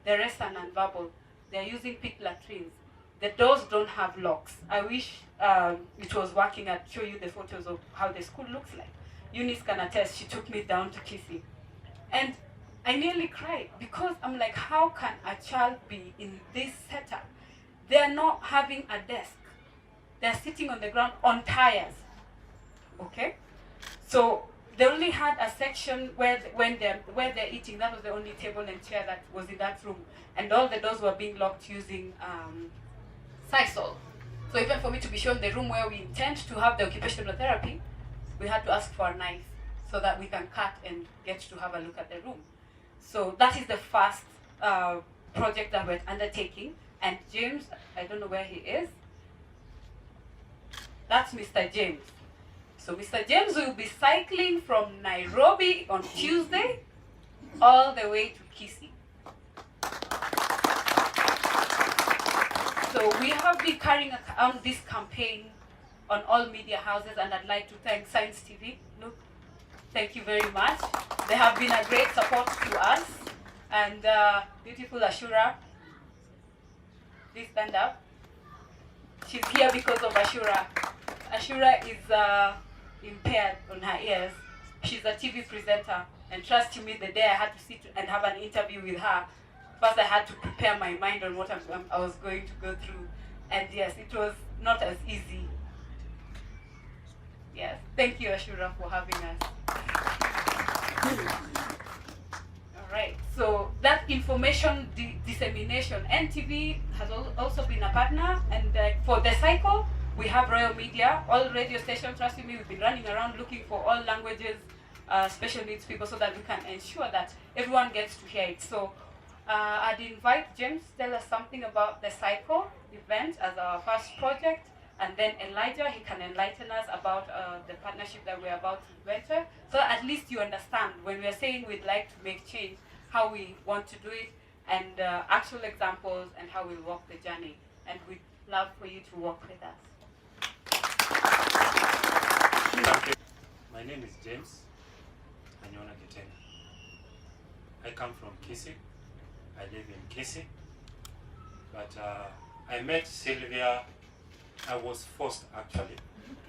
The rest are non-verbal. They're using pit latrines. The doors don't have locks. I wish it was working. I'd show you the photos of how the school looks like. Eunice can attest, she took me down to Kisii. And I nearly cried because I'm like, how can a child be in this setup? They're not having a desk. They're sitting on the ground on tires. Okay? So they only had a section where they're eating. That was the only table and chair that was in that room. And all the doors were being locked using Sisal. So even for me to be shown the room where we intend to have the occupational therapy, we had to ask for a knife so that we can cut and get to have a look at the room. So that is the first project that we're undertaking. And James, I don't know where he is. That's Mr. James. So Mr. James will be cycling from Nairobi on Tuesday all the way to Kisii. So we have been carrying on this campaign on all media houses, and I'd like to thank Science TV. Look, thank you very much. They have been a great support to us. And beautiful Ashura, please stand up. She's here because of Ashura. Ashura is impaired on her ears. She's a TV presenter, and trust me, the day I had to sit and have an interview with her, first I had to prepare my mind on what I was going to go through. And yes, it was not as easy. Yes, thank you Ashura for having us. All right, so that information dissemination, NTV has also been a partner, and for the cycle, we have Royal Media, all radio stations. Trust me, we've been running around looking for all languages special needs people so that we can ensure that everyone gets to hear it. So I'd invite James to tell us something about the cycle event as our first project, and then Elijah, he can enlighten us about the partnership that we're about to venture, so at least you understand when we're saying we'd like to make change, how we want to do it, and actual examples and how we walk the journey. And we'd love for you to walk with us. Thank you. My name is James Anyona Ketena. I come from Kisii. I live in Kisii. But I met Sylvia. I was forced actually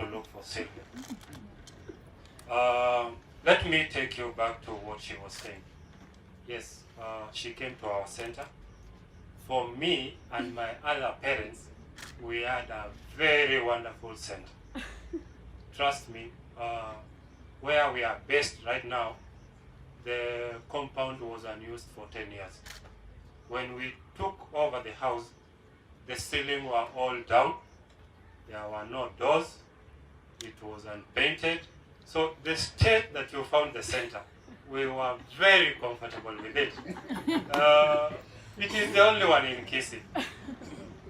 to look for Sylvia. Let me take you back to what she was saying. Yes, she came to our center. For me and my other parents, we had a very wonderful center. Trust me, where we are based right now, the compound was unused for 10 years. When we took over the house, the ceiling were all down. There were no doors. It was unpainted. So the state that you found the center, we were very comfortable with it. It is the only one in Kisii.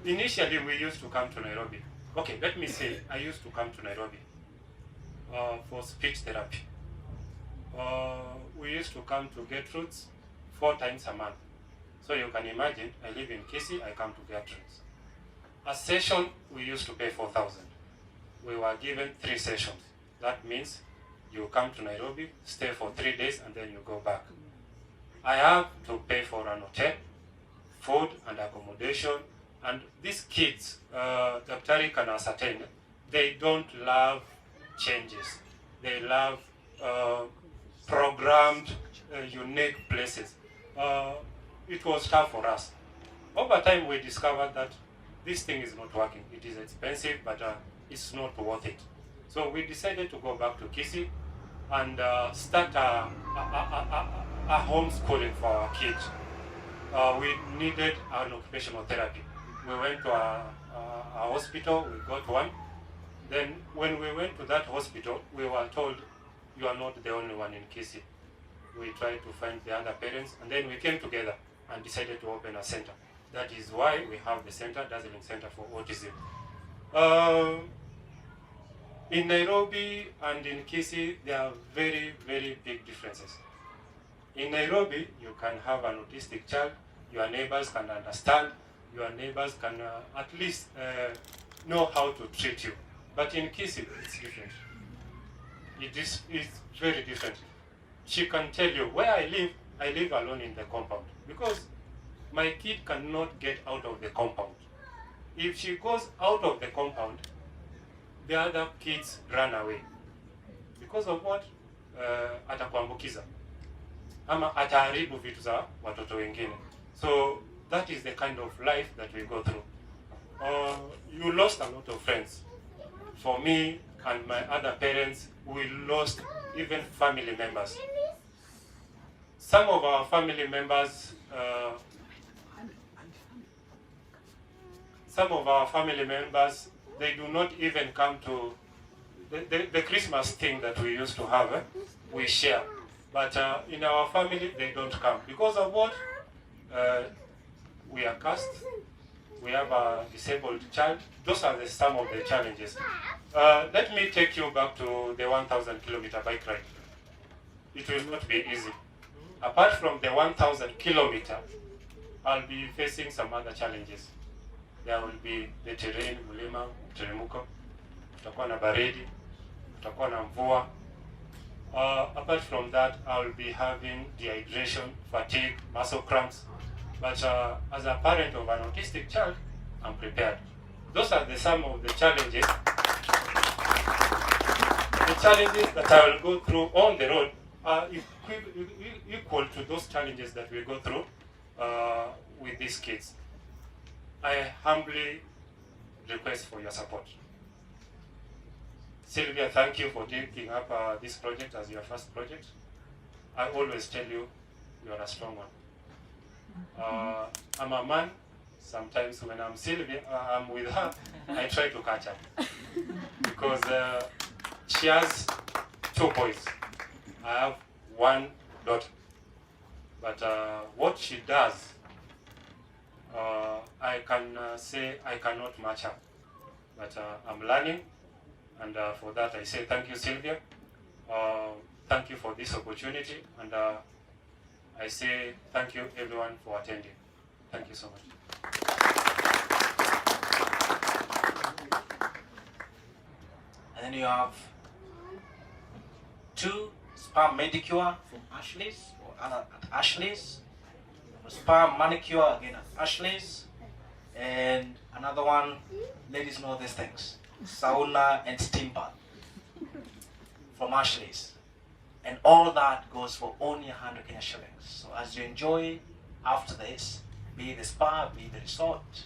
Initially, we used to come to Nairobi. Okay, let me say, I used to come to Nairobi for speech therapy. We used to come to Gertrude's 4 times a month. So you can imagine, I live in Kisii, I come to Gertrude's. A session, we used to pay 4,000. We were given 3 sessions. That means you come to Nairobi, stay for 3 days, and then you go back. I have to pay for an hotel, food and accommodation, and these kids, Dr. can ascertain, they don't love changes. They love programmed, unique places. It was tough for us. Over time, we discovered that this thing is not working. It is expensive, but it's not worth it. So we decided to go back to Kisii and start a homeschooling for our kids. We needed an occupational therapy. We went to a hospital, we got one. Then when we went to that hospital, we were told, you are not the only one in Kisii. We tried to find the other parents, and then we came together and decided to open a center. That is why we have the center, Dazzling Center for Autism. In Nairobi and in Kisii, there are very, very big differences. In Nairobi, you can have an autistic child, your neighbors can understand, your neighbors can at least know how to treat you. But in Kisii, it's different. It's very different. She can tell you, where I live alone in the compound, because my kid cannot get out of the compound. If she goes out of the compound, the other kids run away. Because of what? Atakuambukiza. Ama ataharibu vitu za watoto wengine. So that is the kind of life that we go through. You lost a lot of friends. For me and my other parents, we lost even family members. Some of our family members, they do not even come to the Christmas thing that we used to have. We share. But in our family, they don't come. Because of what? We are cursed. We have a disabled child. Those are some of the challenges. Let me take you back to the 1,000-kilometer bike ride. It will not be easy. Apart from the 1,000 kilometer, I'll be facing some other challenges. There will be the terrain, mlima, mteremko, kutakuwa na baridi, kutakuwa na mvua. Apart from that, I'll be having dehydration, fatigue, muscle cramps. But as a parent of an autistic child, I'm prepared. Those are some of the challenges. The challenges that I will go through on the road are equal to those challenges that we go through with these kids. I humbly request for your support. Sylvia, thank you for taking up this project as your first project. I always tell you, you are a strong one. I'm a man. Sometimes when I'm with her, I try to catch up. Because she has 2 boys. I have one daughter. But what she does, I can say I cannot match her. But I'm learning, and for that I say thank you, Sylvia. Thank you for this opportunity, and I say thank you everyone for attending. Thank you so much. And then you have 2 spa manicure from Ashley's, or at Ashley's. A spa manicure again at Ashley's. And another one, ladies know these things. Sauna and steam bath from Ashley's. And all that goes for only 100 Kenya shillings. So as you enjoy after this, be it the spa, be it the resort,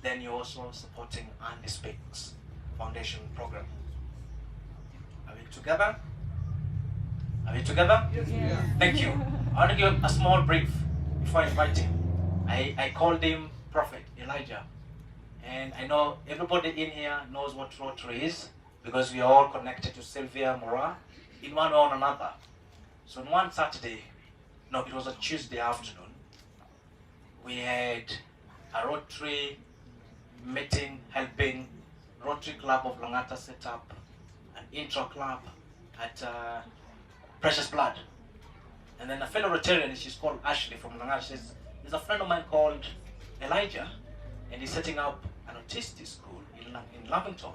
then you're also supporting AndySpeaks Foundation program. Are we together? Are we together? Yes. Yeah. Thank you. I want to give a small brief before I invite him. I called him Prophet Elijah. And I know everybody in here knows what Rotary is, because we are all connected to Sylvia Mora in one way or another. So on one Saturday, no, it was a Tuesday afternoon, we had a Rotary meeting helping Rotary Club of Langata set up an intro club at Precious Blood. And then a fellow Rotarian, she's called Ashley from Langata, says, there's a friend of mine called Elijah, and he's setting up an autistic school in Lavington,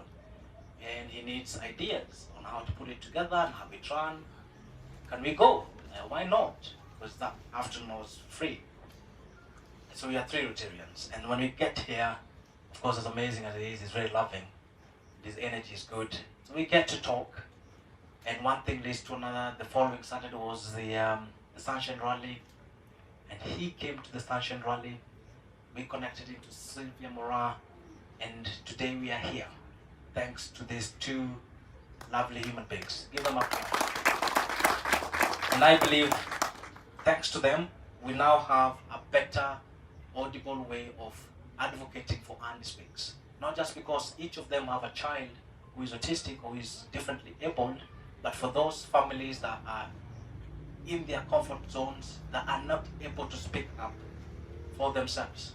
and he needs ideas on how to put it together and have it run. Can we go? Why not? Because that afternoon was free. So we are 3 Rotarians, and when we get here, of course, as amazing as it is, it's very loving. His energy is good. So we get to talk, and one thing leads to another. The following Saturday was the Sunshine Rally, and he came to the Sunshine Rally. We connected him to Sylvia Mora, and today we are here, thanks to these 2 lovely human beings. Give them a clap. And I believe, thanks to them, we now have a better, audible way of advocating for AndySpeaks. Not just because each of them have a child who is autistic or is differently abled, but for those families that are in their comfort zones, that are not able to speak up for themselves.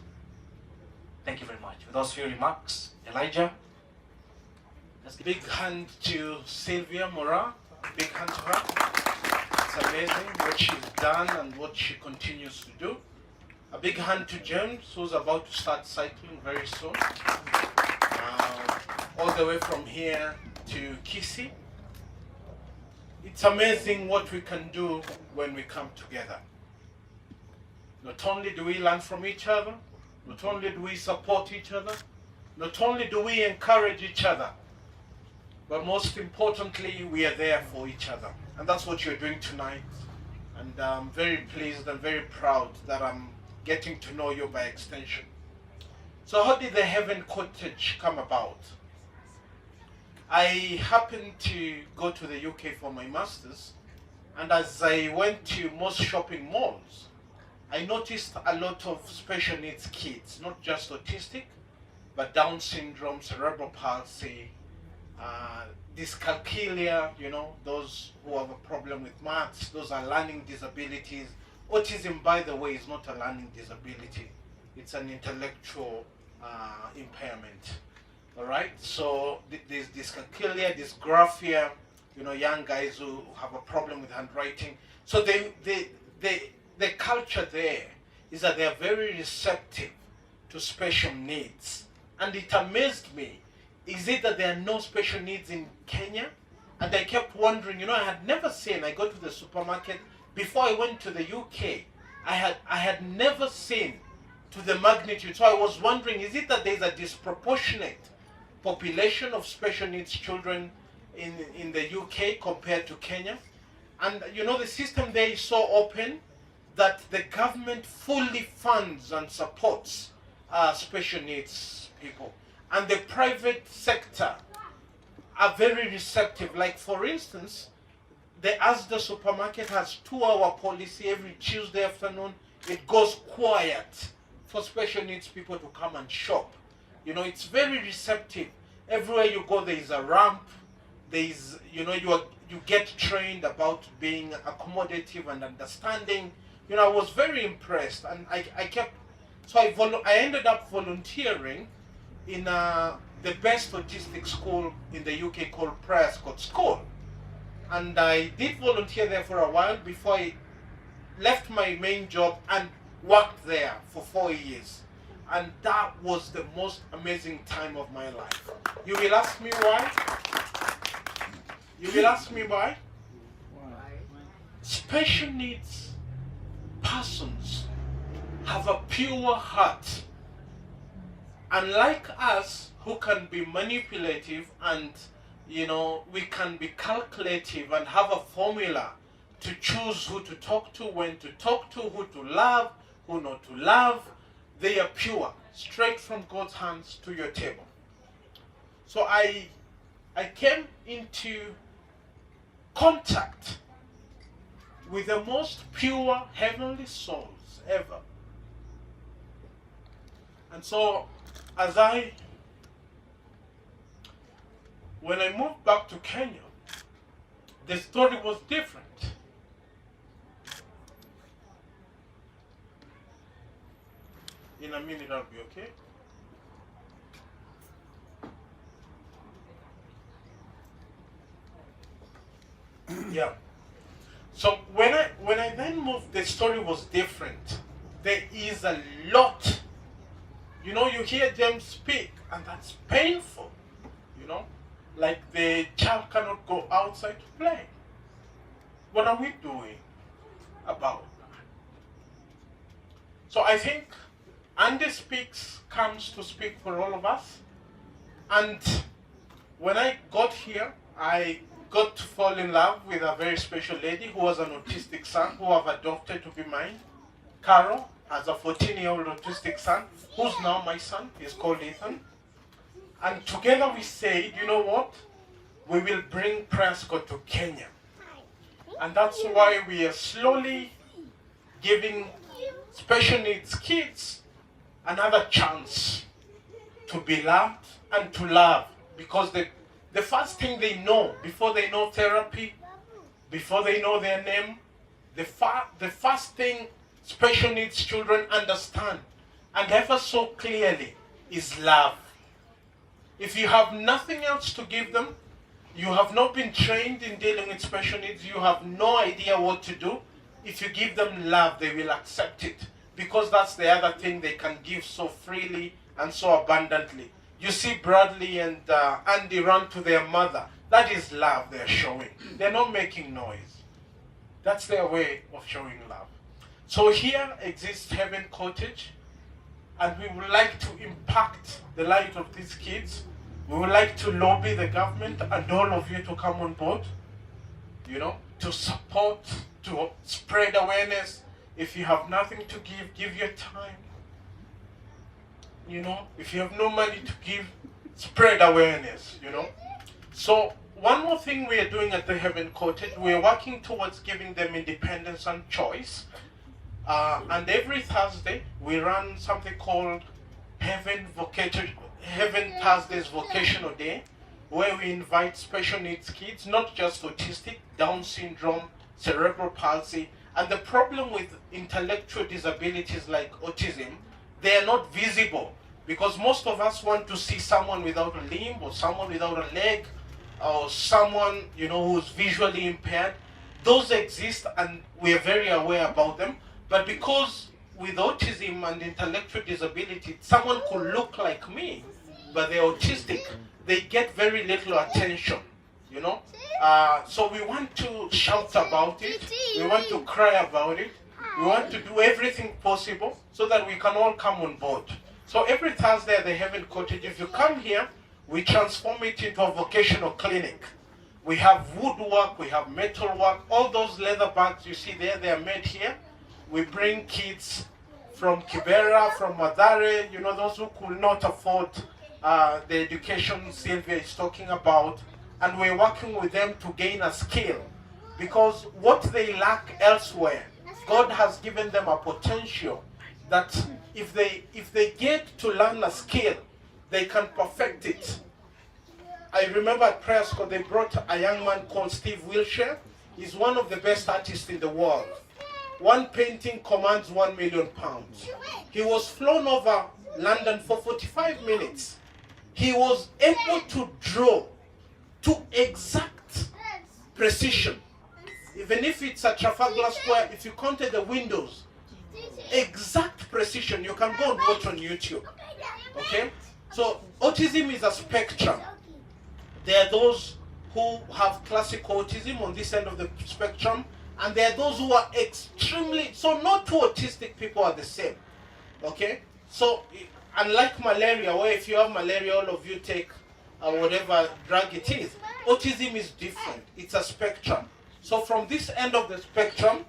Thank you very much. With those few remarks, Elijah. Big hand to Sylvia Mora. Big hand to her. It's amazing what she's done and what she continues to do. A big hand to James, who's about to start cycling very soon. All the way from here to Kisii. It's amazing what we can do when we come together. Not only do we learn from each other, not only do we support each other, not only do we encourage each other, but most importantly, we are there for each other. And that's what you're doing tonight. And I'm very pleased and very proud that I'm getting to know you by extension. So how did the Heaven Cottage come about? I happened to go to the UK for my master's, and as I went to most shopping malls, I noticed a lot of special needs kids, not just autistic, but Down syndrome, cerebral palsy, dyscalculia, you know, those who have a problem with maths, those are learning disabilities. Autism, by the way, is not a learning disability. It's an intellectual impairment. All right, so there's dyscalculia, dysgraphia, you know, young guys who have a problem with handwriting. So the culture there is that they are very receptive to special needs. And it amazed me. Is it that there are no special needs in Kenya? And I kept wondering, you know, I had never seen, I go to the supermarket, before I went to the UK, I had never seen to the magnitude. So I was wondering, is it that there's a disproportionate population of special needs children in the UK compared to Kenya? And you know, the system there is so open that the government fully funds and supports special needs people. And the private sector are very receptive. Like for instance, the Asda supermarket has 2-hour policy every Tuesday afternoon. It goes quiet for special needs people to come and shop. You know, it's very receptive. Everywhere you go, there is a ramp. there's, you get trained about being accommodative and understanding. I was very impressed, and I kept, so I ended up volunteering in the best autistic school in the UK called Prescott School. And I did volunteer there for a while before I left my main job and worked there for 4 years. And that was the most amazing time of my life. You will ask me why? You will ask me why? Special needs persons have a pure heart. Unlike us, who can be manipulative and, we can be calculative and have a formula to choose who to talk to, when to talk to, who to love, who not to love. They are pure, straight from God's hands to your table. So I came into contact with the most pure heavenly souls ever. And so when I moved back to Kenya, the story was different. In a minute I'll be okay. Yeah. So when I then moved, the story was different. There is a lot. You hear James speak, and that's painful. Like the child cannot go outside to play. What are we doing about that? So I think AndySpeaks comes to speak for all of us. And when I got here, I got to fall in love with a very special lady who was an autistic son, who I've adopted to be mine. Carol has a 14-year-old autistic son, who's now my son. He's called Ethan. And together we said, you know what? We will bring Prescott to Kenya. And that's why we are slowly giving special needs kids another chance to be loved and to love. Because the first thing they know, before they know therapy, before they know their name, the first thing special needs children understand, and ever so clearly, is love. If you have nothing else to give them, you have not been trained in dealing with special needs, you have no idea what to do. If you give them love, they will accept it. Because that's the other thing they can give so freely and so abundantly. You see Bradley and Andy run to their mother. That is love they're showing. They're not making noise. That's their way of showing love. So here exists Heaven Cottage, and we would like to impact the light of these kids. We would like to lobby the government and all of you to come on board, to support, to spread awareness. If you have nothing to give your time. If you have no money to give, spread awareness, So one more thing we are doing at the Heaven Cottage, we are working towards giving them independence and choice. And every Thursday, we run something called Heaven Thursdays Vocational Day, where we invite special needs kids, not just autistic, Down syndrome, cerebral palsy, and the problem with intellectual disabilities like autism, they are not visible, because most of us want to see someone without a limb, or someone without a leg, or someone, who's visually impaired. Those exist, and we are very aware about them. But because with autism and intellectual disability, someone could look like me, but they're autistic, they get very little attention, So we want to shout about it, we want to cry about it, we want to do everything possible so that we can all come on board. So every Thursday at the Heaven Cottage, if you come here, we transform it into a vocational clinic. We have woodwork, we have metalwork, all those leather bags you see there, they are made here. We bring kids from Kibera, from Mathare, those who could not afford the education Sylvia is talking about, and we're working with them to gain a skill, because what they lack elsewhere, God has given them a potential that if they get to learn a skill, they can perfect it. I remember at Prayer School, they brought a young man called Steve Wilshire. He's one of the best artists in the world. One painting commands £1 million. He was flown over London for 45 minutes. He was able to draw to exact precision. Even if it's a Trafalgar Square, if you counted the windows, exact precision. You can go and watch on YouTube. Okay? So autism is a spectrum. There are those who have classic autism on this end of the spectrum, and there are those who are extremely, so not two autistic people are the same. Okay? So unlike malaria, where if you have malaria, all of you take whatever drug it is, autism is different. It's a spectrum. So from this end of the spectrum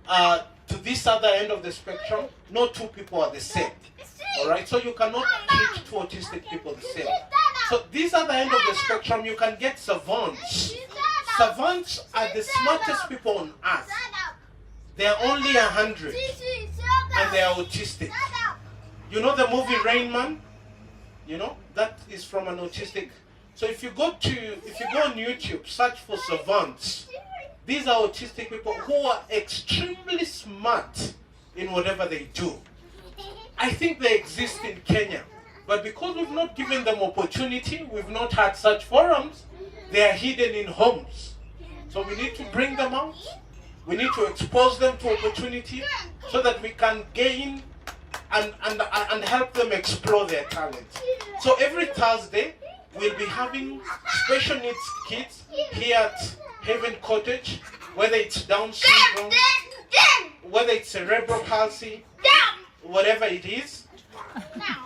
to this other end of the spectrum, no two people are the same. All right? So you cannot treat two autistic people the same. So this other end of the spectrum, you can get savants. Savants are the smartest people on earth. They are only 100, and they are autistic. You know the movie Rain Man? You know that is from an autistic. So if you go on YouTube, search for savants. These are autistic people who are extremely smart in whatever they do. I think they exist in Kenya, but because we've not given them opportunity, we've not had such forums, they are hidden in homes. So we need to bring them out. We need to expose them to opportunity so that we can gain and help them explore their talent. So every Thursday, we'll be having special needs kids here at Haven Cottage, whether it's Down syndrome, whether it's cerebral palsy, whatever it is,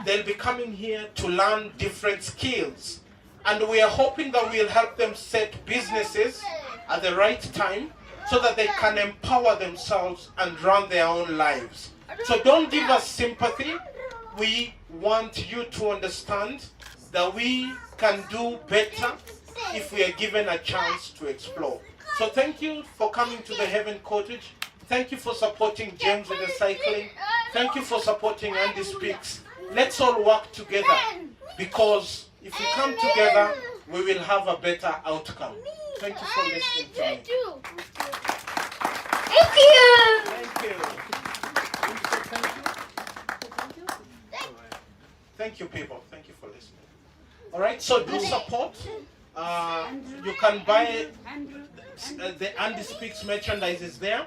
they'll be coming here to learn different skills. And we are hoping that we'll help them set businesses at the right time so that they can empower themselves and run their own lives. So don't give us sympathy. We want you to understand that we can do better if we are given a chance to explore. So thank you for coming to the Heaven Cottage. Thank you for supporting James with the cycling. Thank you for supporting AndySpeaks. Let's all work together, because if we come together, we will have a better outcome. Thank you for listening to me. Thank you. Thank you. Thank you, people. Thank you for listening. All right, so do support. You can buy the AndySpeaks merchandise is there.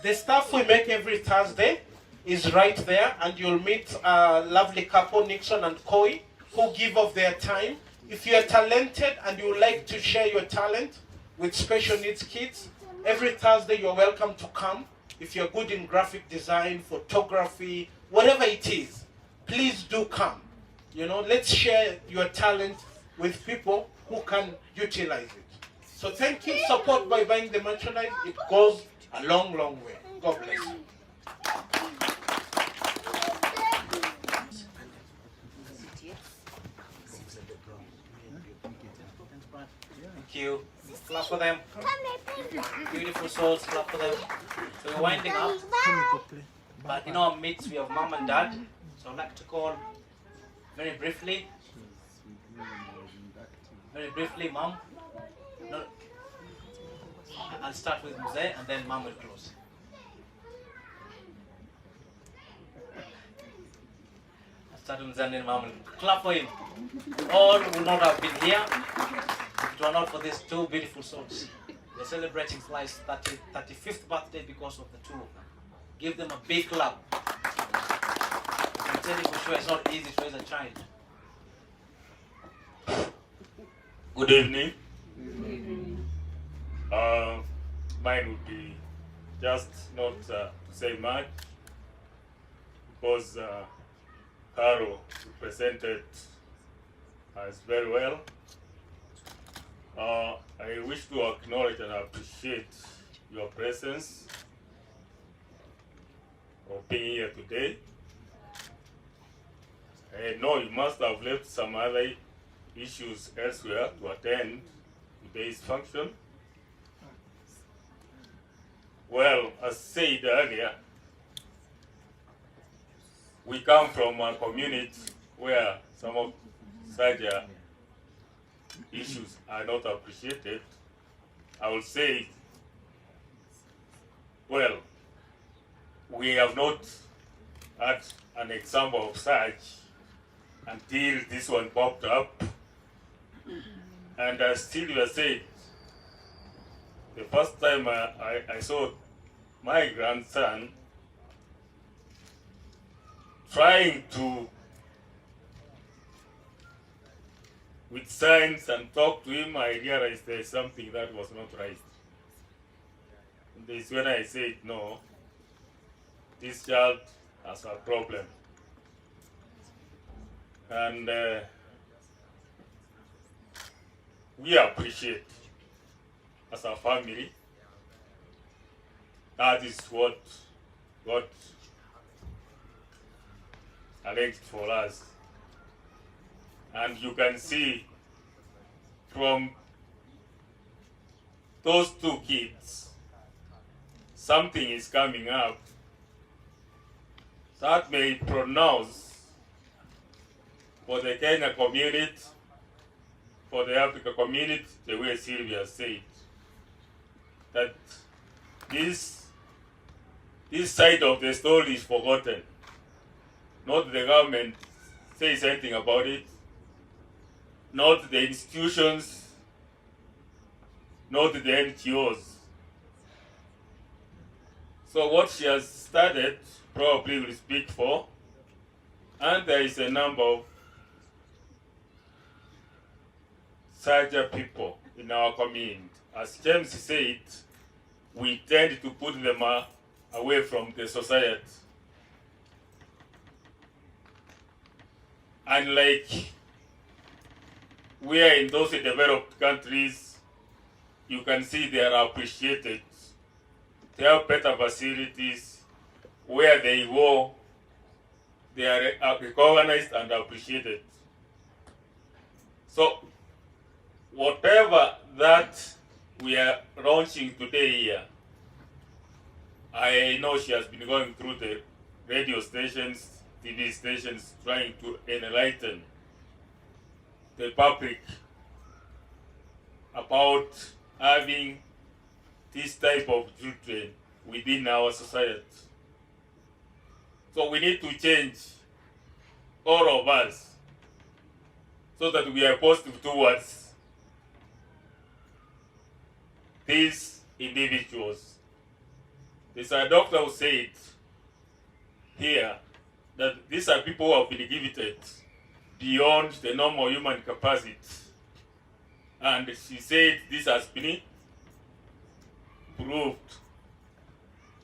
The stuff we make every Thursday is right there, and you'll meet a lovely couple, Nixon and Koi, who give of their time. If you are talented and you would like to share your talent with special needs kids, every Thursday you're welcome to come. If you're good in graphic design, photography, whatever it is, please do come. You know, let's share your talent with people who can utilize it. So thank you. Support by buying the merchandise. It goes a long, long way. God bless you. Thank you. Clap for them. Beautiful souls, clap for them. So we're winding up. But in our midst, we have mom and dad. So I'd like to call very briefly, mom. No, I'll start with Mzee and then mom will close. I'll start with Mzee and then mom will clap for him. All would not have been here if it were not for these two beautiful souls. They're celebrating Fly's 35th birthday because of the two of them. Give them a big clap. I'm telling you for sure, it's not easy to raise a child. Good evening. Mine would be just not to say much, because Carol represented us very well. I wish to acknowledge and appreciate your presence of being here today. I know you must have left some other issues elsewhere to attend today's function. Well, as said earlier, we come from a community where some of such issues are not appreciated, I would say, well, we have not had an example of such until this one popped up. And as Sylvia said, the first time I saw my grandson trying to, with signs and talk to him, I realized there's something that was not right. And this is when I said, no, this child has a problem. And we appreciate, as a family, that is what God arranged for us. And you can see from those two kids, something is coming up that may pronounce for the Kenya community, for the Africa community, the way Sylvia said, that this side of the story is forgotten. Not the government says anything about it, not the institutions, not the NGOs. So what she has started probably will speak for, and there is a number of such people in our community. As James said, we tend to put them away from the society. Unlike where in those developed countries, you can see they are appreciated. They have better facilities. Where they go, they are recognized and appreciated. So, whatever that we are launching today here, I know she has been going through the radio stations, TV stations, trying to enlighten the public about having this type of children within our society. So we need to change, all of us, so that we are positive towards these individuals. There's a doctor who said here that these are people who have been gifted beyond the normal human capacity. And she said this has been proved.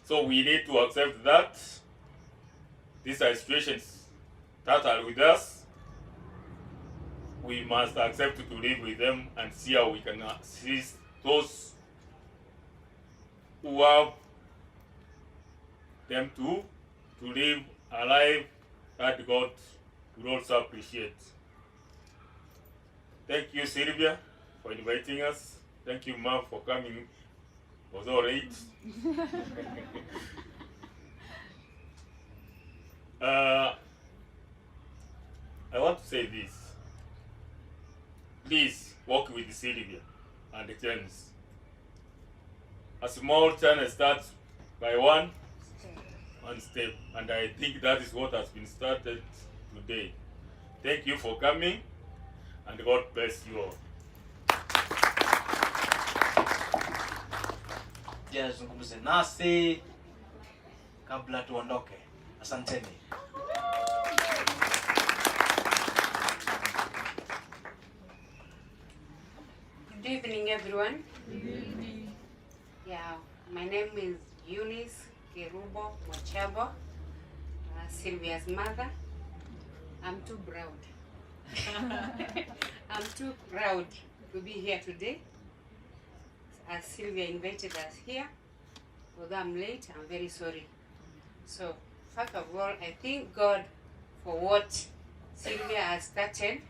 So we need to accept that these are situations that are with us. We must accept to live with them and see how we can assist those who have them to live a life that God will also appreciate. Thank you, Sylvia, for inviting us. Thank you, Mom, for coming. It was all right. I want to say this. Please work with Sylvia and James. A small channel starts by one step, and I think that is what has been started today. Thank you for coming, and God bless you all. Zungumze nasi kabla tuondoke. Asanteni. Good evening, everyone. Good evening. Yeah, my name is Eunice Kerubo Wachabo, Sylvia's mother. I'm too proud. I'm too proud to be here today. As Sylvia invited us here, although I'm late, I'm very sorry. So, first of all, I thank God for what Sylvia has started.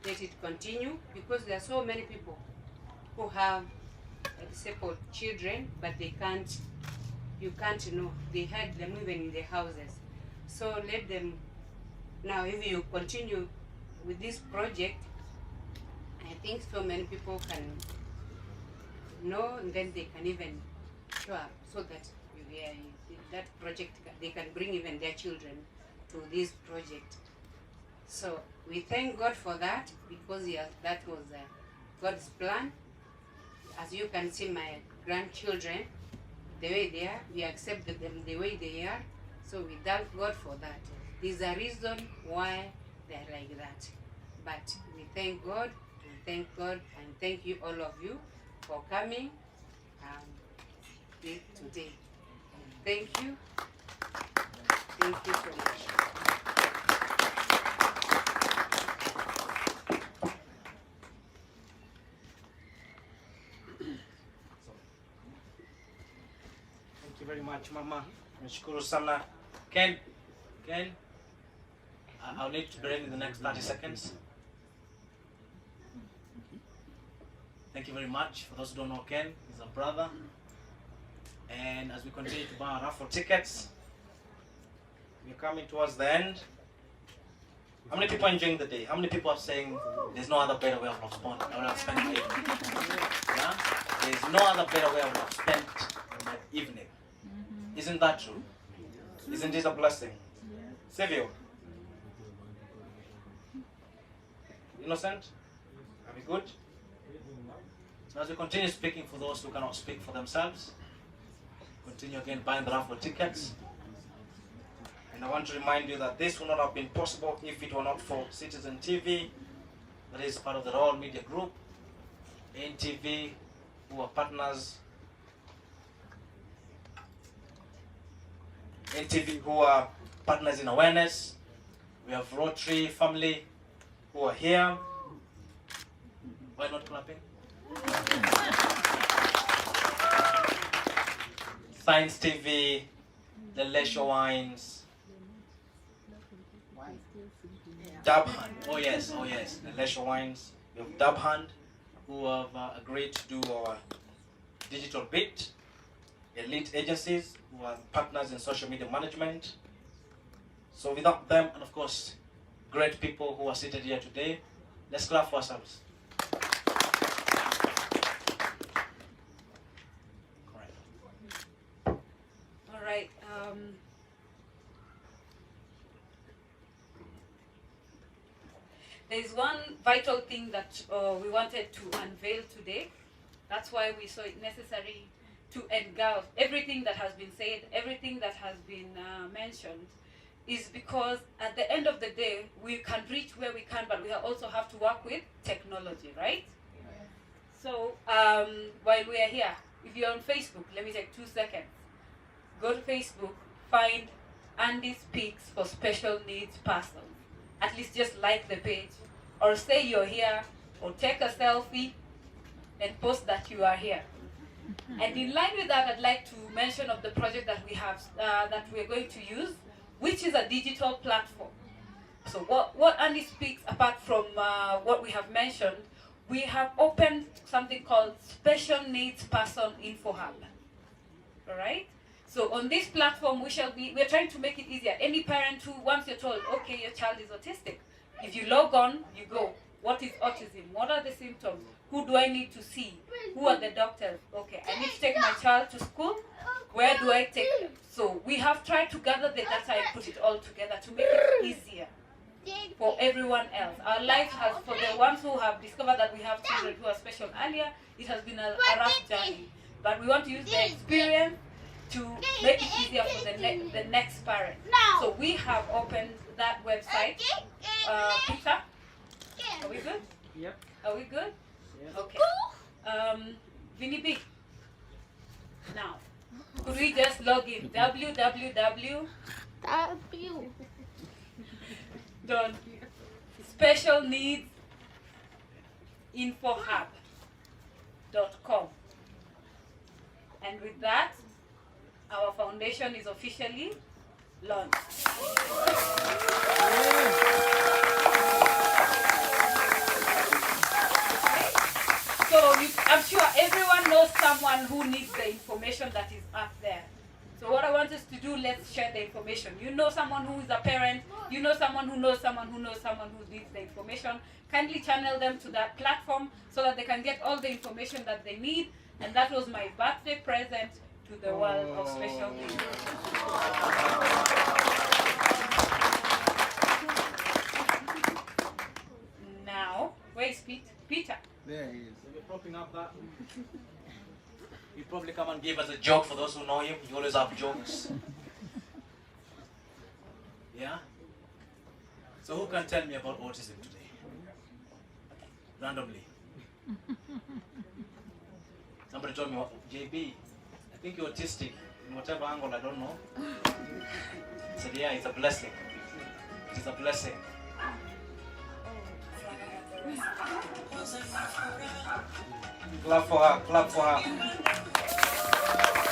Let it continue, because there are so many people who have disabled children, but you can't know. They hide them even in their houses. So let them, now if you continue with this project, I think so many people can know, and then they can even show up so that that project, they can bring even their children to this project. So we thank God for that, because that was God's plan. As you can see, my grandchildren, the way they are, we accepted them the way they are. So we thank God for that. There's a reason why they're like that. But we thank God, and thank you, all of you, for coming today. Thank you. Thank you so much. Thank you very much, Mama. Nashukuru sana. Ken, I'll need to break in the next 30 seconds. Thank you very much. For those who don't know Ken, he's a brother. And as we continue to buy our raffle tickets, we're coming towards the end. How many people are enjoying the day? How many people are saying there's no other better way of spending my evening? Yeah? There's no other better way of spending my evening. Isn't that true? Isn't it a blessing? Savio? Innocent? Are we good? So as we continue speaking for those who cannot speak for themselves, continue again buying the raffle tickets. And I want to remind you that this would not have been possible if it were not for Citizen TV, that is part of the Royal Media Group, NTV, who are partners, NTV, who are partners in awareness. We have Rotary family who are here. Why not clapping? Science TV, the Leisure Wines, Dub Hand. Oh yes, the Leisure Wines. We have Dub Hand, who have agreed to do our digital bit. Elite Agencies, who are partners in social media management. So without them, and of course, great people who are seated here today, let's clap for ourselves. All right. There is one vital thing that we wanted to unveil today. That's why we saw it necessary to engulf everything that has been said, everything that has been mentioned, is because at the end of the day, we can reach where we can, but we also have to work with technology, right? Yeah. So while we are here, if you're on Facebook, let me take 2 seconds. Go to Facebook, find AndySpeaks for special needs persons. At least just like the page, or say you're here, or take a selfie and post that you are here. And in line with that, I'd like to mention of the project that we have, that we're going to use, which is a digital platform. So what AndySpeaks, apart from what we have mentioned, we have opened something called Special Needs Person Info Hub. All right? So on this platform, we're trying to make it easier. Any parent who, once you're told, okay, your child is autistic, if you log on, you go, what is autism? What are the symptoms? Who do I need to see? Who are the doctors? Okay, I need to take my child to school. Where do I take them? So we have tried to gather the data and put it all together to make it easier for everyone else. Our life has, for the ones who have discovered that we have children who are special earlier, it has been a rough journey. But we want to use the experience to make it easier for the next parent. So we have opened that website. Peter, are we good? Yep. Are we good? Yes. Okay. Vinny B. Now, could we just log in? www.specialneedsinfohub.com. And with that, our foundation is officially launched. So I'm sure everyone knows someone who needs the information that is up there. So So what I want us to do, let's share the information. You know someone who is a parent, you know someone who knows someone who knows someone who needs the information. Kindly channel them to that platform so that they can get all the information that they need. And that was my birthday present to the world of special needs. Now, where is Peter? There he is. So we're propping up that. You probably come and give us a joke for those who know him. You always have jokes. Yeah? So who can tell me about autism today? Randomly. Somebody told me, JB, I think you're autistic. In whatever angle, I don't know. I said, yeah, it's a blessing. It's a blessing. Clap for her, clap for her.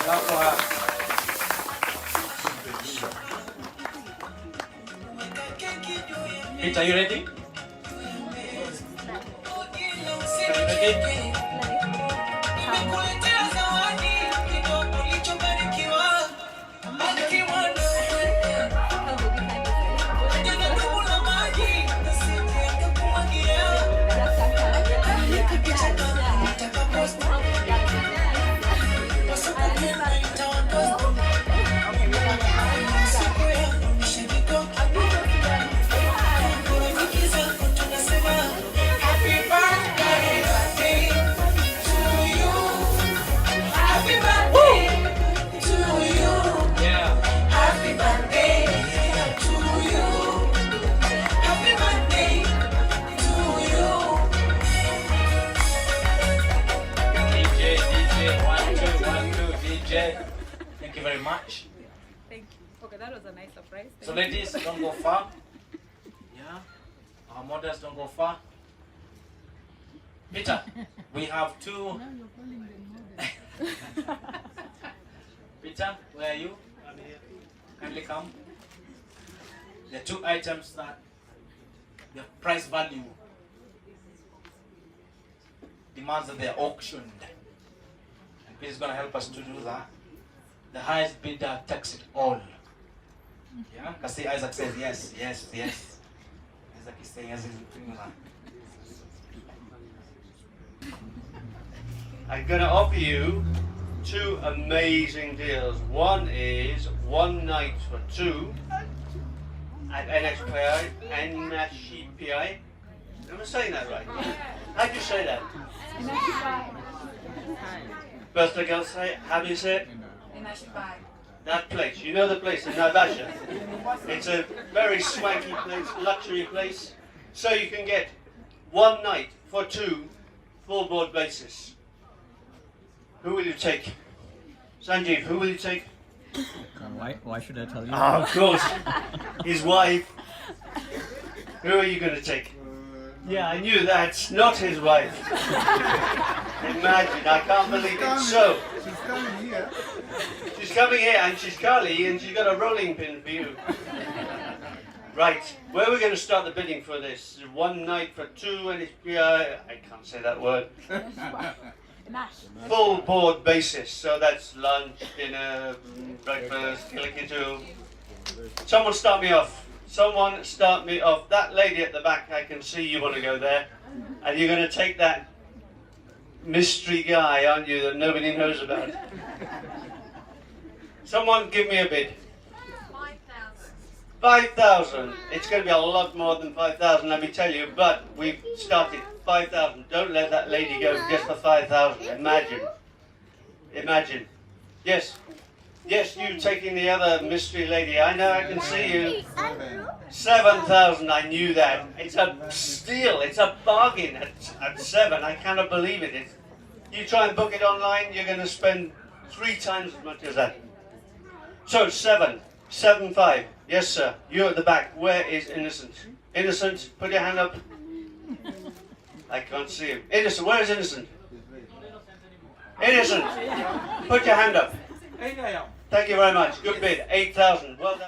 Clap for her. Peter, are you ready? Are you ready? Thank you very much. Thank you. Okay, that was a nice surprise. So ladies, don't go far. Yeah. Our mothers, don't go far. Peter, we have two. Peter, where are you? I'm here. Kindly come. There are two items that the price value demands that they are auctioned. And Peter is going to help us to do that. The highest bidder takes it all. Yeah? Because Isaac says yes, yes, yes. Isaac is saying yes, he's doing that. I'm going to offer you two amazing deals. One is one night for two at NSPI. Am I saying that right? How do you say that? Birthday girl say it. How do you say it? That place. You know the place in Naivasha? It's a very swanky place, luxury place. So you can get one night for two, full board basis. Who will you take? Sanjeev, who will you take? Why should I tell you? Oh, of course. His wife. Who are you going to take? Yeah, I knew that's not his wife. Imagine, I can't believe it. So, She's coming here. she's coming here and she's Carly and she's got a rolling pin for you. Right, where are we going to start the bidding for this? One night for two and it's, I can't say that word. Full board basis, so that's lunch, dinner, breakfast, kilikitoo. Someone start me off. Someone start me off. That lady at the back, I can see you want to go there. And you're going to take that mystery guy, aren't you, that nobody knows about? Someone give me a bid. 5,000. It's going to be a lot more than 5,000, let me tell you, but we've started 5,000. Don't let that lady go just for 5,000. Imagine. Imagine. Yes. Yes, you taking the other mystery lady. I know, I can see you. 7,000, I knew that. It's a steal. It's a bargain at 7. I cannot believe it. You try and book it online, you're going to spend 3 times as much as that. So, 7. 7,500. Yes, sir. You at the back. Where is Innocent? Innocent, put your hand up. I can't see him. Innocent, where is Innocent? Innocent, put your hand up. Thank you very much. Good bid. 8,000. Well done.